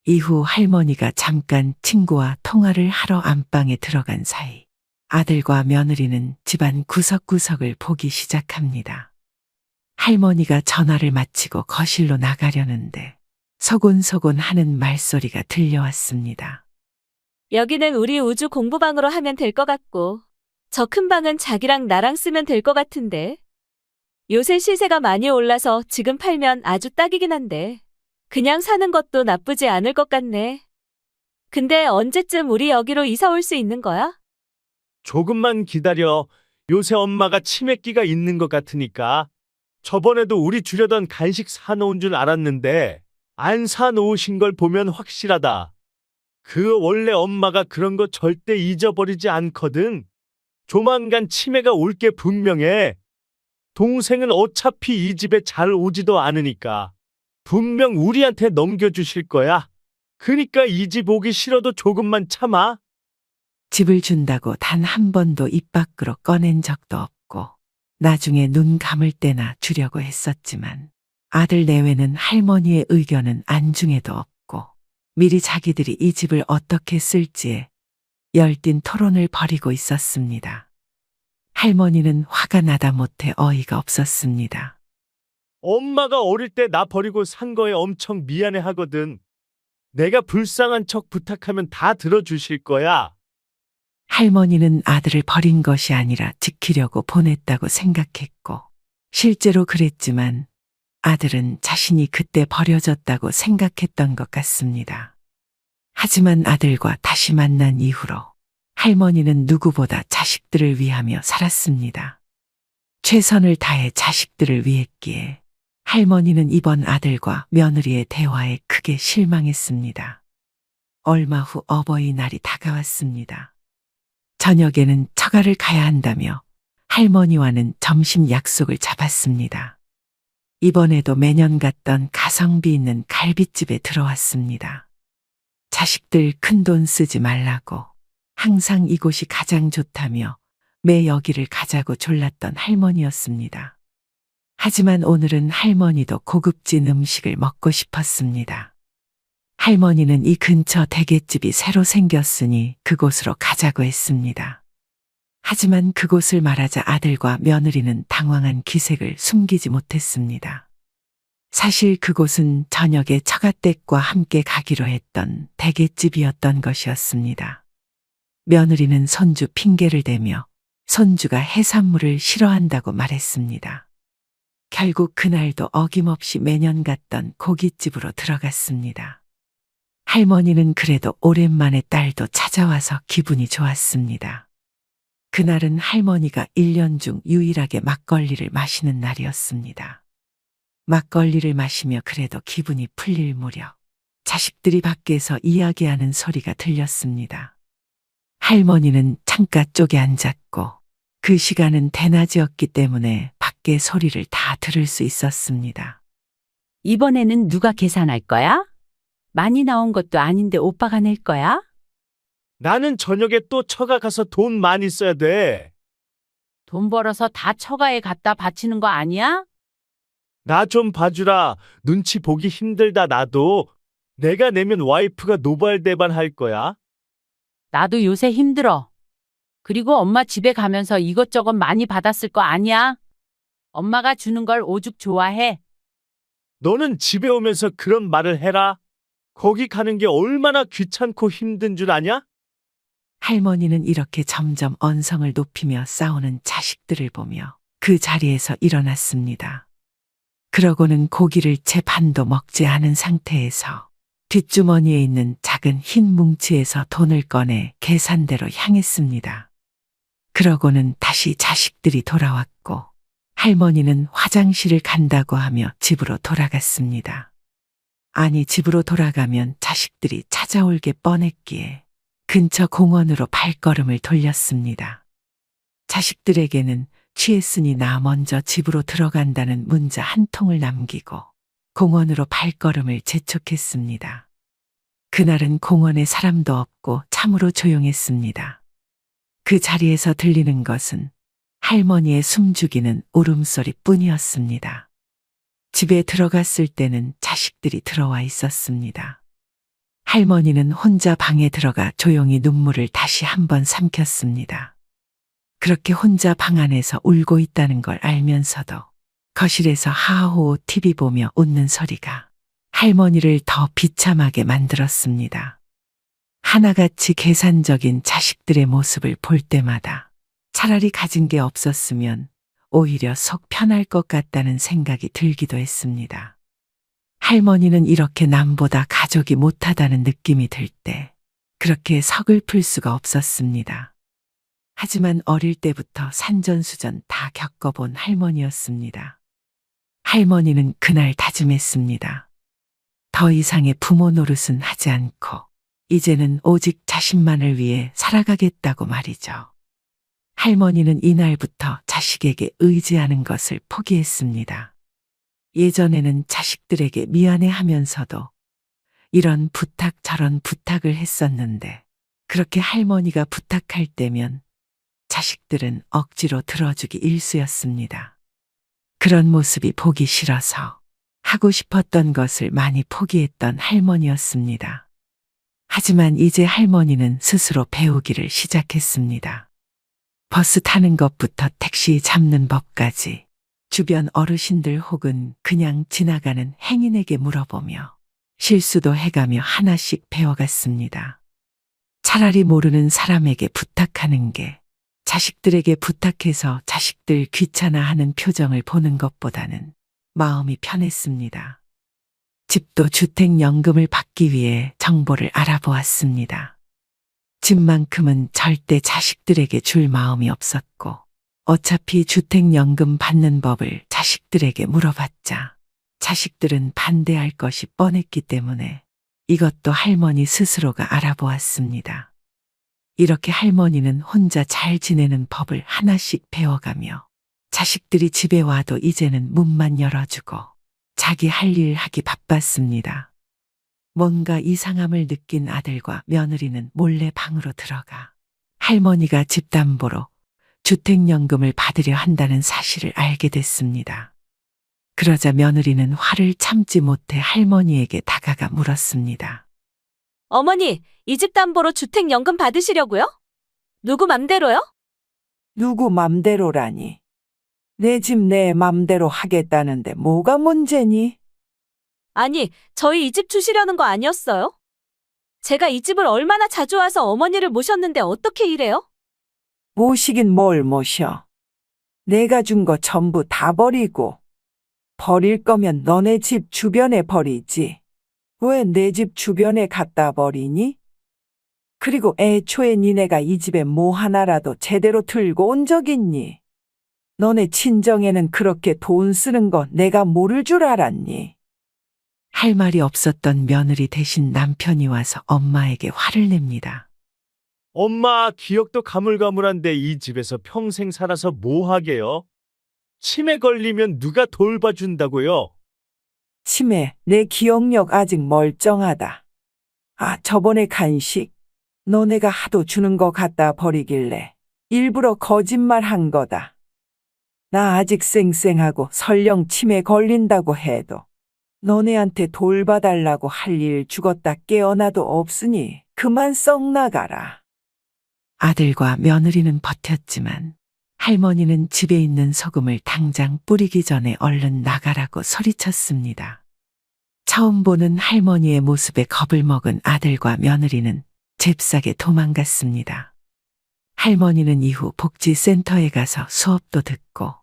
이후 할머니가 잠깐 친구와 통화를 하러 안방에 들어간 사이 아들과 며느리는 집안 구석구석을 보기 시작합니다. 할머니가 전화를 마치고 거실로 나가려는데 소곤소곤 하는 말소리가 들려왔습니다. 여기는 우리 우주 공부방으로 하면 될 것 같고. 저 큰 방은 자기랑 나랑 쓰면 될 것 같은데. 요새 시세가 많이 올라서 지금 팔면 아주 딱이긴 한데. 그냥 사는 것도 나쁘지 않을 것 같네. 근데 언제쯤 우리 여기로 이사 올 수 있는 거야? 조금만 기다려. 요새 엄마가 치매기가 있는 것 같으니까. 저번에도 우리 주려던 간식 사놓은 줄 알았는데 안 사놓으신 걸 보면 확실하다. 원래 엄마가 그런 거 절대 잊어버리지 않거든. 조만간 치매가 올 게 분명해. 동생은 어차피 이 집에 잘 오지도 않으니까 분명 우리한테 넘겨주실 거야. 그니까 이 집 오기 싫어도 조금만 참아. 집을 준다고 단 한 번도 입 밖으로 꺼낸 적도 없고 나중에 눈 감을 때나 주려고 했었지만 아들 내외는 할머니의 의견은 안중에도 없고 미리 자기들이 이 집을 어떻게 쓸지에 열띤 토론을 벌이고 있었습니다. 할머니는 화가 나다 못해 어이가 없었습니다. 엄마가 어릴 때 나 버리고 산 거에 엄청 미안해 하거든. 내가 불쌍한 척 부탁하면 다 들어주실 거야. 할머니는 아들을 버린 것이 아니라 지키려고 보냈다고 생각했고 실제로 그랬지만 아들은 자신이 그때 버려졌다고 생각했던 것 같습니다. 하지만 아들과 다시 만난 이후로 할머니는 누구보다 자식들을 위하며 살았습니다. 최선을 다해 자식들을 위했기에 할머니는 이번 아들과 며느리의 대화에 크게 실망했습니다. 얼마 후 어버이날이 다가왔습니다. 저녁에는 처가를 가야 한다며 할머니와는 점심 약속을 잡았습니다. 이번에도 매년 갔던 가성비 있는 갈빗집에 들어왔습니다. 자식들 큰돈 쓰지 말라고 항상 이곳이 가장 좋다며 매 여기를 가자고 졸랐던 할머니였습니다. 하지만 오늘은 할머니도 고급진 음식을 먹고 싶었습니다. 할머니는 이 근처 대게집이 새로 생겼으니 그곳으로 가자고 했습니다. 하지만 그곳을 말하자 아들과 며느리는 당황한 기색을 숨기지 못했습니다. 사실 그곳은 저녁에 처가댁과 함께 가기로 했던 대게집이었던 것이었습니다. 며느리는 손주 핑계를 대며 손주가 해산물을 싫어한다고 말했습니다. 결국 그날도 어김없이 매년 갔던 고깃집으로 들어갔습니다. 할머니는 그래도 오랜만에 딸도 찾아와서 기분이 좋았습니다. 그날은 할머니가 1년 중 유일하게 막걸리를 마시는 날이었습니다. 막걸리를 마시며 그래도 기분이 풀릴 무렵 자식들이 밖에서 이야기하는 소리가 들렸습니다. 할머니는 창가 쪽에 앉았고 그 시간은 대낮이었기 때문에 밖의 소리를 다 들을 수 있었습니다. 이번에는 누가 계산할 거야? 많이 나온 것도 아닌데 오빠가 낼 거야? 나는 저녁에 또 처가 가서 돈 많이 써야 돼. 돈 벌어서 다 처가에 갖다 바치는 거 아니야? 나 좀 봐주라. 눈치 보기 힘들다 나도. 내가 내면 와이프가 노발대발 할 거야. 나도 요새 힘들어. 그리고 엄마 집에 가면서 이것저것 많이 받았을 거 아니야? 엄마가 주는 걸 오죽 좋아해. 너는 집에 오면서 그런 말을 해라. 거기 가는 게 얼마나 귀찮고 힘든 줄 아냐? 할머니는 이렇게 점점 언성을 높이며 싸우는 자식들을 보며 그 자리에서 일어났습니다. 그러고는 고기를 채 반도 먹지 않은 상태에서 뒷주머니에 있는 작은 흰 뭉치에서 돈을 꺼내 계산대로 향했습니다. 그러고는 다시 자식들이 돌아왔고 할머니는 화장실을 간다고 하며 집으로 돌아갔습니다. 아니, 집으로 돌아가면 자식들이 찾아올 게 뻔했기에 근처 공원으로 발걸음을 돌렸습니다. 자식들에게는 취했으니 나 먼저 집으로 들어간다는 문자 한 통을 남기고 공원으로 발걸음을 재촉했습니다. 그날은 공원에 사람도 없고 참으로 조용했습니다. 그 자리에서 들리는 것은 할머니의 숨죽이는 울음소리 뿐이었습니다. 집에 들어갔을 때는 자식들이 들어와 있었습니다. 할머니는 혼자 방에 들어가 조용히 눈물을 다시 한번 삼켰습니다. 그렇게 혼자 방 안에서 울고 있다는 걸 알면서도 거실에서 하하호 TV 보며 웃는 소리가 할머니를 더 비참하게 만들었습니다. 하나같이 계산적인 자식들의 모습을 볼 때마다 차라리 가진 게 없었으면 오히려 속 편할 것 같다는 생각이 들기도 했습니다. 할머니는 이렇게 남보다 가족이 못하다는 느낌이 들 때 그렇게 서글플 수가 없었습니다. 하지만 어릴 때부터 산전수전 다 겪어본 할머니였습니다. 할머니는 그날 다짐했습니다. 더 이상의 부모 노릇은 하지 않고 이제는 오직 자신만을 위해 살아가겠다고 말이죠. 할머니는 이날부터 자식에게 의지하는 것을 포기했습니다. 예전에는 자식들에게 미안해하면서도 이런 부탁 저런 부탁을 했었는데 그렇게 할머니가 부탁할 때면 자식들은 억지로 들어주기 일쑤였습니다. 그런 모습이 보기 싫어서 하고 싶었던 것을 많이 포기했던 할머니였습니다. 하지만 이제 할머니는 스스로 배우기를 시작했습니다. 버스 타는 것부터 택시 잡는 법까지 주변 어르신들 혹은 그냥 지나가는 행인에게 물어보며 실수도 해가며 하나씩 배워갔습니다. 차라리 모르는 사람에게 부탁하는 게 자식들에게 부탁해서 자식들 귀찮아하는 표정을 보는 것보다는 마음이 편했습니다. 집도 주택연금을 받기 위해 정보를 알아보았습니다. 집만큼은 절대 자식들에게 줄 마음이 없었고 어차피 주택연금 받는 법을 자식들에게 물어봤자 자식들은 반대할 것이 뻔했기 때문에 이것도 할머니 스스로가 알아보았습니다. 이렇게 할머니는 혼자 잘 지내는 법을 하나씩 배워가며 자식들이 집에 와도 이제는 문만 열어주고 자기 할 일 하기 바빴습니다. 뭔가 이상함을 느낀 아들과 며느리는 몰래 방으로 들어가 할머니가 집담보로 주택연금을 받으려 한다는 사실을 알게 됐습니다. 그러자 며느리는 화를 참지 못해 할머니에게 다가가 물었습니다. 어머니, 이 집 담보로 주택연금 받으시려고요? 누구 맘대로요? 누구 맘대로라니. 내 집 내 맘대로 하겠다는데 뭐가 문제니? 아니, 저희 이 집 주시려는 거 아니었어요? 제가 이 집을 얼마나 자주 와서 어머니를 모셨는데 어떻게 이래요? 모시긴 뭘 모셔. 내가 준 거 전부 다 버리고. 버릴 거면 너네 집 주변에 버리지. 왜 내 집 주변에 갖다 버리니? 그리고 애초에 니네가 이 집에 뭐 하나라도 제대로 들고 온 적 있니? 너네 친정에는 그렇게 돈 쓰는 거 내가 모를 줄 알았니? 할 말이 없었던 며느리 대신 남편이 와서 엄마에게 화를 냅니다. 엄마, 기억도 가물가물한데 이 집에서 평생 살아서 뭐 하게요? 치매 걸리면 누가 돌봐준다고요? 치매, 내 기억력 아직 멀쩡하다. 아, 저번에 간식, 너네가 하도 주는 거 갖다 버리길래 일부러 거짓말 한 거다. 나 아직 쌩쌩하고 설령 치매 걸린다고 해도 너네한테 돌봐달라고 할 일 죽었다 깨어나도 없으니 그만 썩 나가라. 아들과 며느리는 버텼지만 할머니는 집에 있는 소금을 당장 뿌리기 전에 얼른 나가라고 소리쳤습니다. 처음 보는 할머니의 모습에 겁을 먹은 아들과 며느리는 잽싸게 도망갔습니다. 할머니는 이후 복지센터에 가서 수업도 듣고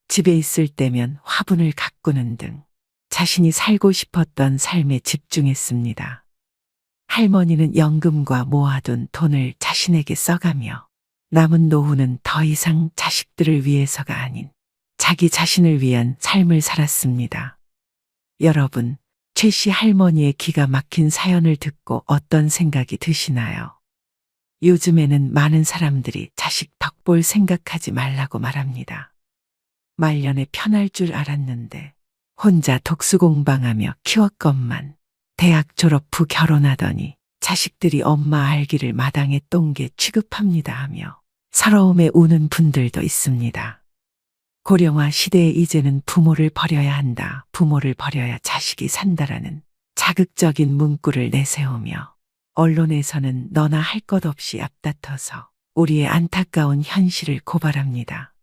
집에 있을 때면 화분을 가꾸는 등 자신이 살고 싶었던 삶에 집중했습니다. 할머니는 연금과 모아둔 돈을 자신에게 써가며 남은 노후는 더 이상 자식들을 위해서가 아닌 자기 자신을 위한 삶을 살았습니다. 여러분, 최 씨 할머니의 기가 막힌 사연을 듣고 어떤 생각이 드시나요? 요즘에는 많은 사람들이 자식 덕볼 생각하지 말라고 말합니다. 말년에 편할 줄 알았는데 혼자 독수공방하며 키웠건만 대학 졸업 후 결혼하더니 자식들이 엄마 알기를 마당에 똥개 취급합니다 하며 서러움에 우는 분들도 있습니다. 고령화 시대에 이제는 부모를 버려야 한다, 부모를 버려야 자식이 산다라는 자극적인 문구를 내세우며 언론에서는 너나 할 것 없이 앞다퉈서 우리의 안타까운 현실을 고발합니다.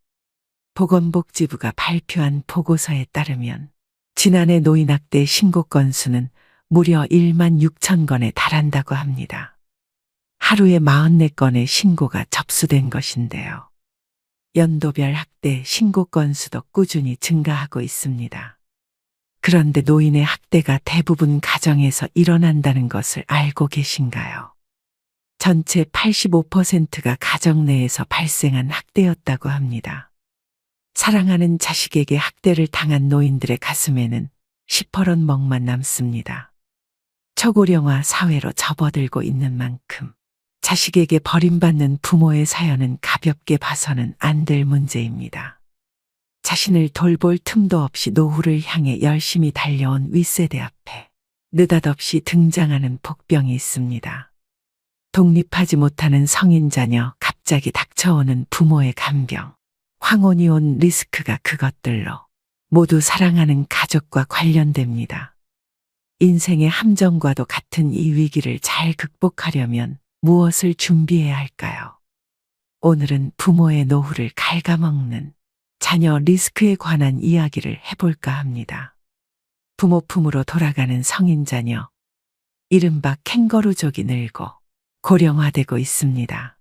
보건복지부가 발표한 보고서에 따르면 지난해 노인학대 신고 건수는 무려 1만 6천 건에 달한다고 합니다. 하루에 44건의 신고가 접수된 것인데요. 연도별 학대 신고 건수도 꾸준히 증가하고 있습니다. 그런데 노인의 학대가 대부분 가정에서 일어난다는 것을 알고 계신가요? 전체 85%가 가정 내에서 발생한 학대였다고 합니다. 사랑하는 자식에게 학대를 당한 노인들의 가슴에는 시퍼런 멍만 남습니다. 초고령화 사회로 접어들고 있는 만큼 자식에게 버림받는 부모의 사연은 가볍게 봐서는 안 될 문제입니다. 자신을 돌볼 틈도 없이 노후를 향해 열심히 달려온 윗세대 앞에 느닷없이 등장하는 복병이 있습니다. 독립하지 못하는 성인 자녀, 갑자기 닥쳐오는 부모의 간병, 황혼이 온 리스크가 그것들로 모두 사랑하는 가족과 관련됩니다. 인생의 함정과도 같은 이 위기를 잘 극복하려면 무엇을 준비해야 할까요? 오늘은 부모의 노후를 갉아먹는 자녀 리스크에 관한 이야기를 해볼까 합니다. 부모 품으로 돌아가는 성인 자녀, 이른바 캥거루족이 늘고 고령화되고 있습니다.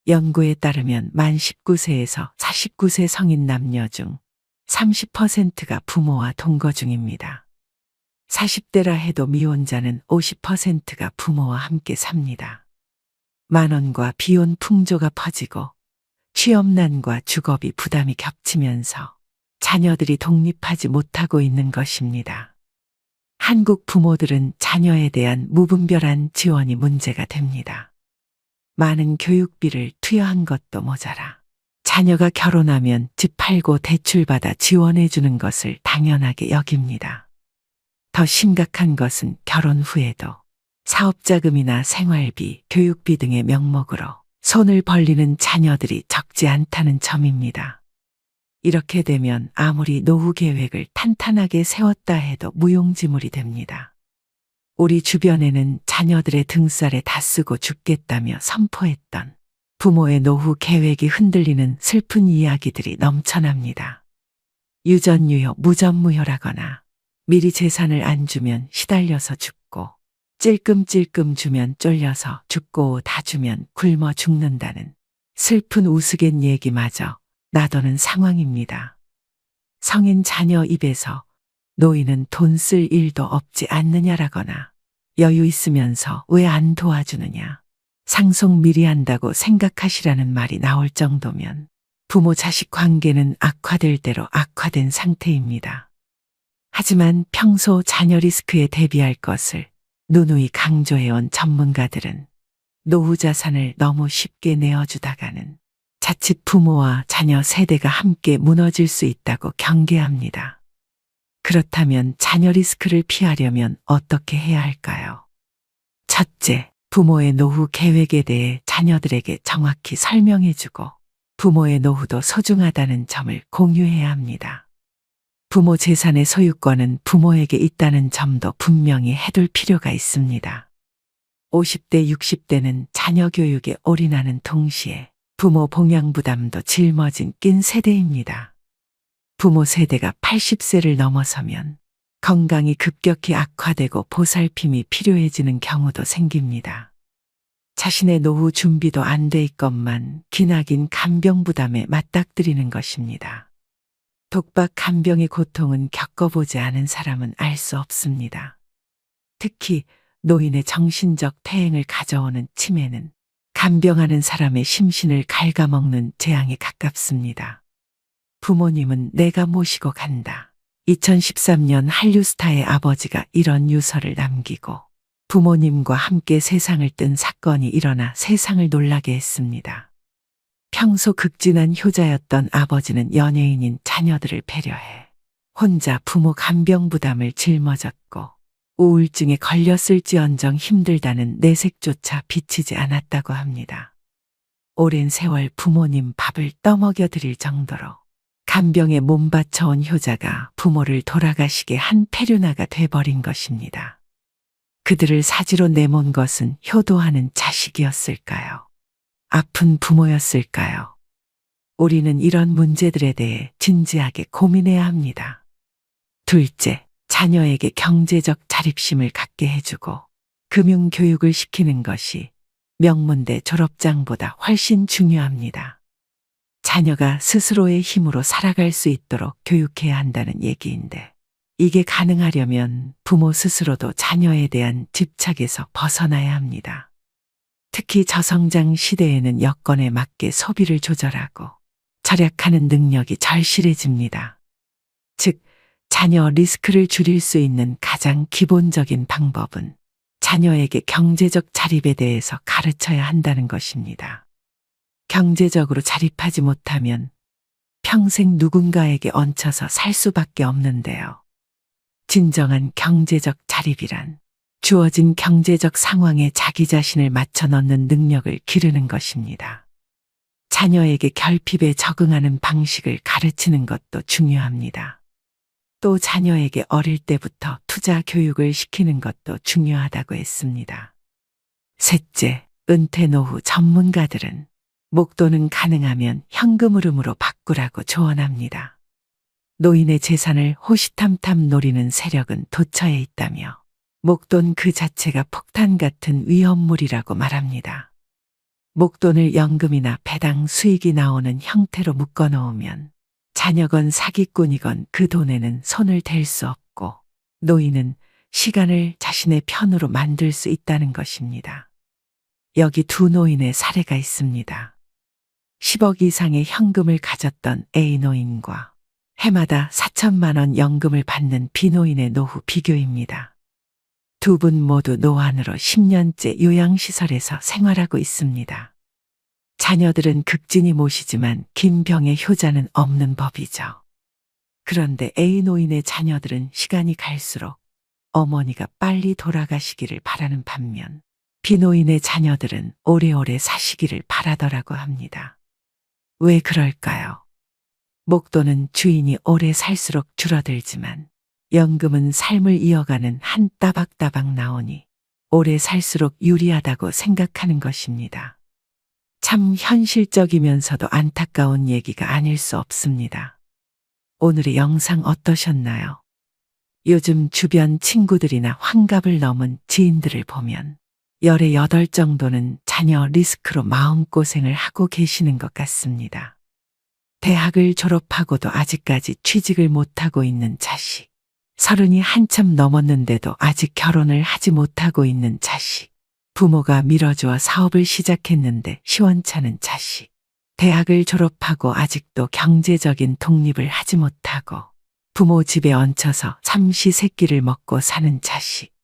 연구에 따르면 만 19세에서 49세 성인 남녀 중 30%가 부모와 동거 중입니다. 40대라 해도 미혼자는 50%가 부모와 함께 삽니다. 만원과 비혼 풍조가 퍼지고 취업난과 주거비 부담이 겹치면서 자녀들이 독립하지 못하고 있는 것입니다. 한국 부모들은 자녀에 대한 무분별한 지원이 문제가 됩니다. 많은 교육비를 투여한 것도 모자라 자녀가 결혼하면 집 팔고 대출받아 지원해 주는 것을 당연하게 여깁니다. 더 심각한 것은 결혼 후에도 사업자금이나 생활비, 교육비 등의 명목으로 손을 벌리는 자녀들이 적지 않다는 점입니다. 이렇게 되면 아무리 노후 계획을 탄탄하게 세웠다 해도 무용지물이 됩니다. 우리 주변에는 자녀들의 등살에 다 쓰고 죽겠다며 선포했던 부모의 노후 계획이 흔들리는 슬픈 이야기들이 넘쳐납니다. 유전유효, 무전무효라거나 미리 재산을 안 주면 시달려서 죽고 찔끔찔끔 주면 쫄려서 죽고 다 주면 굶어 죽는다는 슬픈 우스갯 얘기마저 나도는 상황입니다. 성인 자녀 입에서 노인은 돈 쓸 일도 없지 않느냐라거나 여유 있으면서 왜 안 도와주느냐, 상속 미리 한다고 생각하시라는 말이 나올 정도면 부모 자식 관계는 악화될 대로 악화된 상태입니다. 하지만 평소 자녀 리스크에 대비할 것을 누누이 강조해온 전문가들은 노후 자산을 너무 쉽게 내어주다가는 자칫 부모와 자녀 세대가 함께 무너질 수 있다고 경계합니다. 그렇다면 자녀 리스크를 피하려면 어떻게 해야 할까요? 첫째, 부모의 노후 계획에 대해 자녀들에게 정확히 설명해주고 부모의 노후도 소중하다는 점을 공유해야 합니다. 부모 재산의 소유권은 부모에게 있다는 점도 분명히 해둘 필요가 있습니다. 50대, 60대는 자녀 교육에 올인하는 동시에 부모 봉양 부담도 짊어진 낀 세대입니다. 부모 세대가 80세를 넘어서면 건강이 급격히 악화되고 보살핌이 필요해지는 경우도 생깁니다. 자신의 노후 준비도 안 돼 있건만 기나긴 간병 부담에 맞닥뜨리는 것입니다. 독박 간병의 고통은 겪어보지 않은 사람은 알 수 없습니다. 특히 노인의 정신적 퇴행을 가져오는 치매는 간병하는 사람의 심신을 갉아먹는 재앙에 가깝습니다. 부모님은 내가 모시고 간다. 2013년 한류 스타의 아버지가 이런 유서를 남기고 부모님과 함께 세상을 뜬 사건이 일어나 세상을 놀라게 했습니다. 평소 극진한 효자였던 아버지는 연예인인 자녀들을 배려해 혼자 부모 간병 부담을 짊어졌고 우울증에 걸렸을지언정 힘들다는 내색조차 비치지 않았다고 합니다. 오랜 세월 부모님 밥을 떠먹여 드릴 정도로 간병에 몸바쳐온 효자가 부모를 돌아가시게 한 페류나가 돼버린 것입니다. 그들을 사지로 내몬 것은 효도하는 자식이었을까요? 아픈 부모였을까요? 우리는 이런 문제들에 대해 진지하게 고민해야 합니다. 둘째, 자녀에게 경제적 자립심을 갖게 해주고 금융교육을 시키는 것이 명문대 졸업장보다 훨씬 중요합니다. 자녀가 스스로의 힘으로 살아갈 수 있도록 교육해야 한다는 얘기인데, 이게 가능하려면 부모 스스로도 자녀에 대한 집착에서 벗어나야 합니다. 특히 저성장 시대에는 여건에 맞게 소비를 조절하고 절약하는 능력이 절실해집니다. 즉, 자녀 리스크를 줄일 수 있는 가장 기본적인 방법은 자녀에게 경제적 자립에 대해서 가르쳐야 한다는 것입니다. 경제적으로 자립하지 못하면 평생 누군가에게 얹혀서 살 수밖에 없는데요. 진정한 경제적 자립이란 주어진 경제적 상황에 자기 자신을 맞춰 넣는 능력을 기르는 것입니다. 자녀에게 결핍에 적응하는 방식을 가르치는 것도 중요합니다. 또 자녀에게 어릴 때부터 투자 교육을 시키는 것도 중요하다고 했습니다. 셋째, 은퇴 노후 전문가들은 목돈은 가능하면 현금 흐름으로 바꾸라고 조언합니다. 노인의 재산을 호시탐탐 노리는 세력은 도처에 있다며 목돈 그 자체가 폭탄 같은 위험물이라고 말합니다. 목돈을 연금이나 배당 수익이 나오는 형태로 묶어놓으면 자녀건 사기꾼이건 그 돈에는 손을 댈 수 없고 노인은 시간을 자신의 편으로 만들 수 있다는 것입니다. 여기 두 노인의 사례가 있습니다. 10억 이상의 현금을 가졌던 A 노인과 해마다 4천만 원 연금을 받는 B 노인의 노후 비교입니다. 두 분 모두 노안으로 10년째 요양시설에서 생활하고 있습니다. 자녀들은 극진히 모시지만 긴 병의 효자는 없는 법이죠. 그런데 A 노인의 자녀들은 시간이 갈수록 어머니가 빨리 돌아가시기를 바라는 반면 B 노인의 자녀들은 오래오래 사시기를 바라더라고 합니다. 왜 그럴까요? 목돈은 주인이 오래 살수록 줄어들지만 연금은 삶을 이어가는 한 따박따박 나오니 오래 살수록 유리하다고 생각하는 것입니다. 참 현실적이면서도 안타까운 얘기가 아닐 수 없습니다. 오늘의 영상 어떠셨나요? 요즘 주변 친구들이나 환갑을 넘은 지인들을 보면 열의 8 정도는 자녀 리스크로 마음고생을 하고 계시는 것 같습니다. 대학을 졸업하고도 아직까지 취직을 못하고 있는 자식, 30이 한참 넘었는데도 아직 결혼을 하지 못하고 있는 자식, 부모가 밀어주어 사업을 시작했는데 시원찮은 자식, 대학을 졸업하고 아직도 경제적인 독립을 하지 못하고 부모 집에 얹혀서 삼시세끼를 먹고 사는 자식,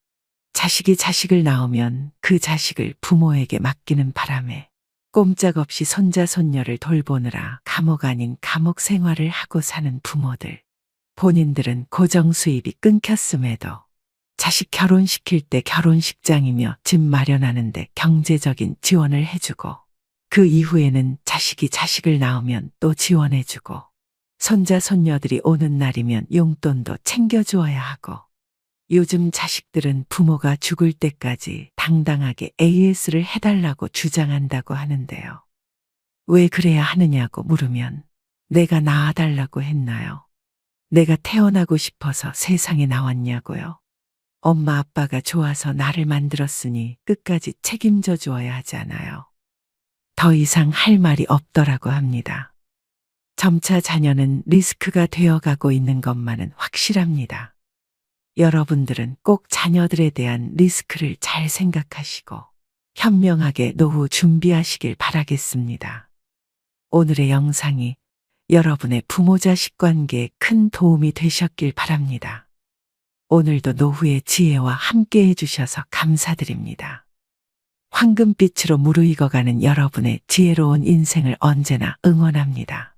자식이 자식을 낳으면 그 자식을 부모에게 맡기는 바람에 꼼짝없이 손자 손녀를 돌보느라 감옥 아닌 감옥 생활을 하고 사는 부모들, 본인들은 고정 수입이 끊겼음에도 자식 결혼시킬 때 결혼식장이며 집 마련하는데 경제적인 지원을 해주고 그 이후에는 자식이 자식을 낳으면 또 지원해주고 손자 손녀들이 오는 날이면 용돈도 챙겨주어야 하고 요즘 자식들은 부모가 죽을 때까지 당당하게 AS를 해달라고 주장한다고 하는데요. 왜 그래야 하느냐고 물으면 내가 낳아달라고 했나요? 내가 태어나고 싶어서 세상에 나왔냐고요? 엄마 아빠가 좋아서 나를 만들었으니 끝까지 책임져 주어야 하지 않아요. 더 이상 할 말이 없더라고 합니다. 점차 자녀는 리스크가 되어가고 있는 것만은 확실합니다. 여러분들은 꼭 자녀들에 대한 리스크를 잘 생각하시고 현명하게 노후 준비하시길 바라겠습니다. 오늘의 영상이 여러분의 부모-자식 관계에 큰 도움이 되셨길 바랍니다. 오늘도 노후의 지혜와 함께 해주셔서 감사드립니다. 황금빛으로 무르익어가는 여러분의 지혜로운 인생을 언제나 응원합니다.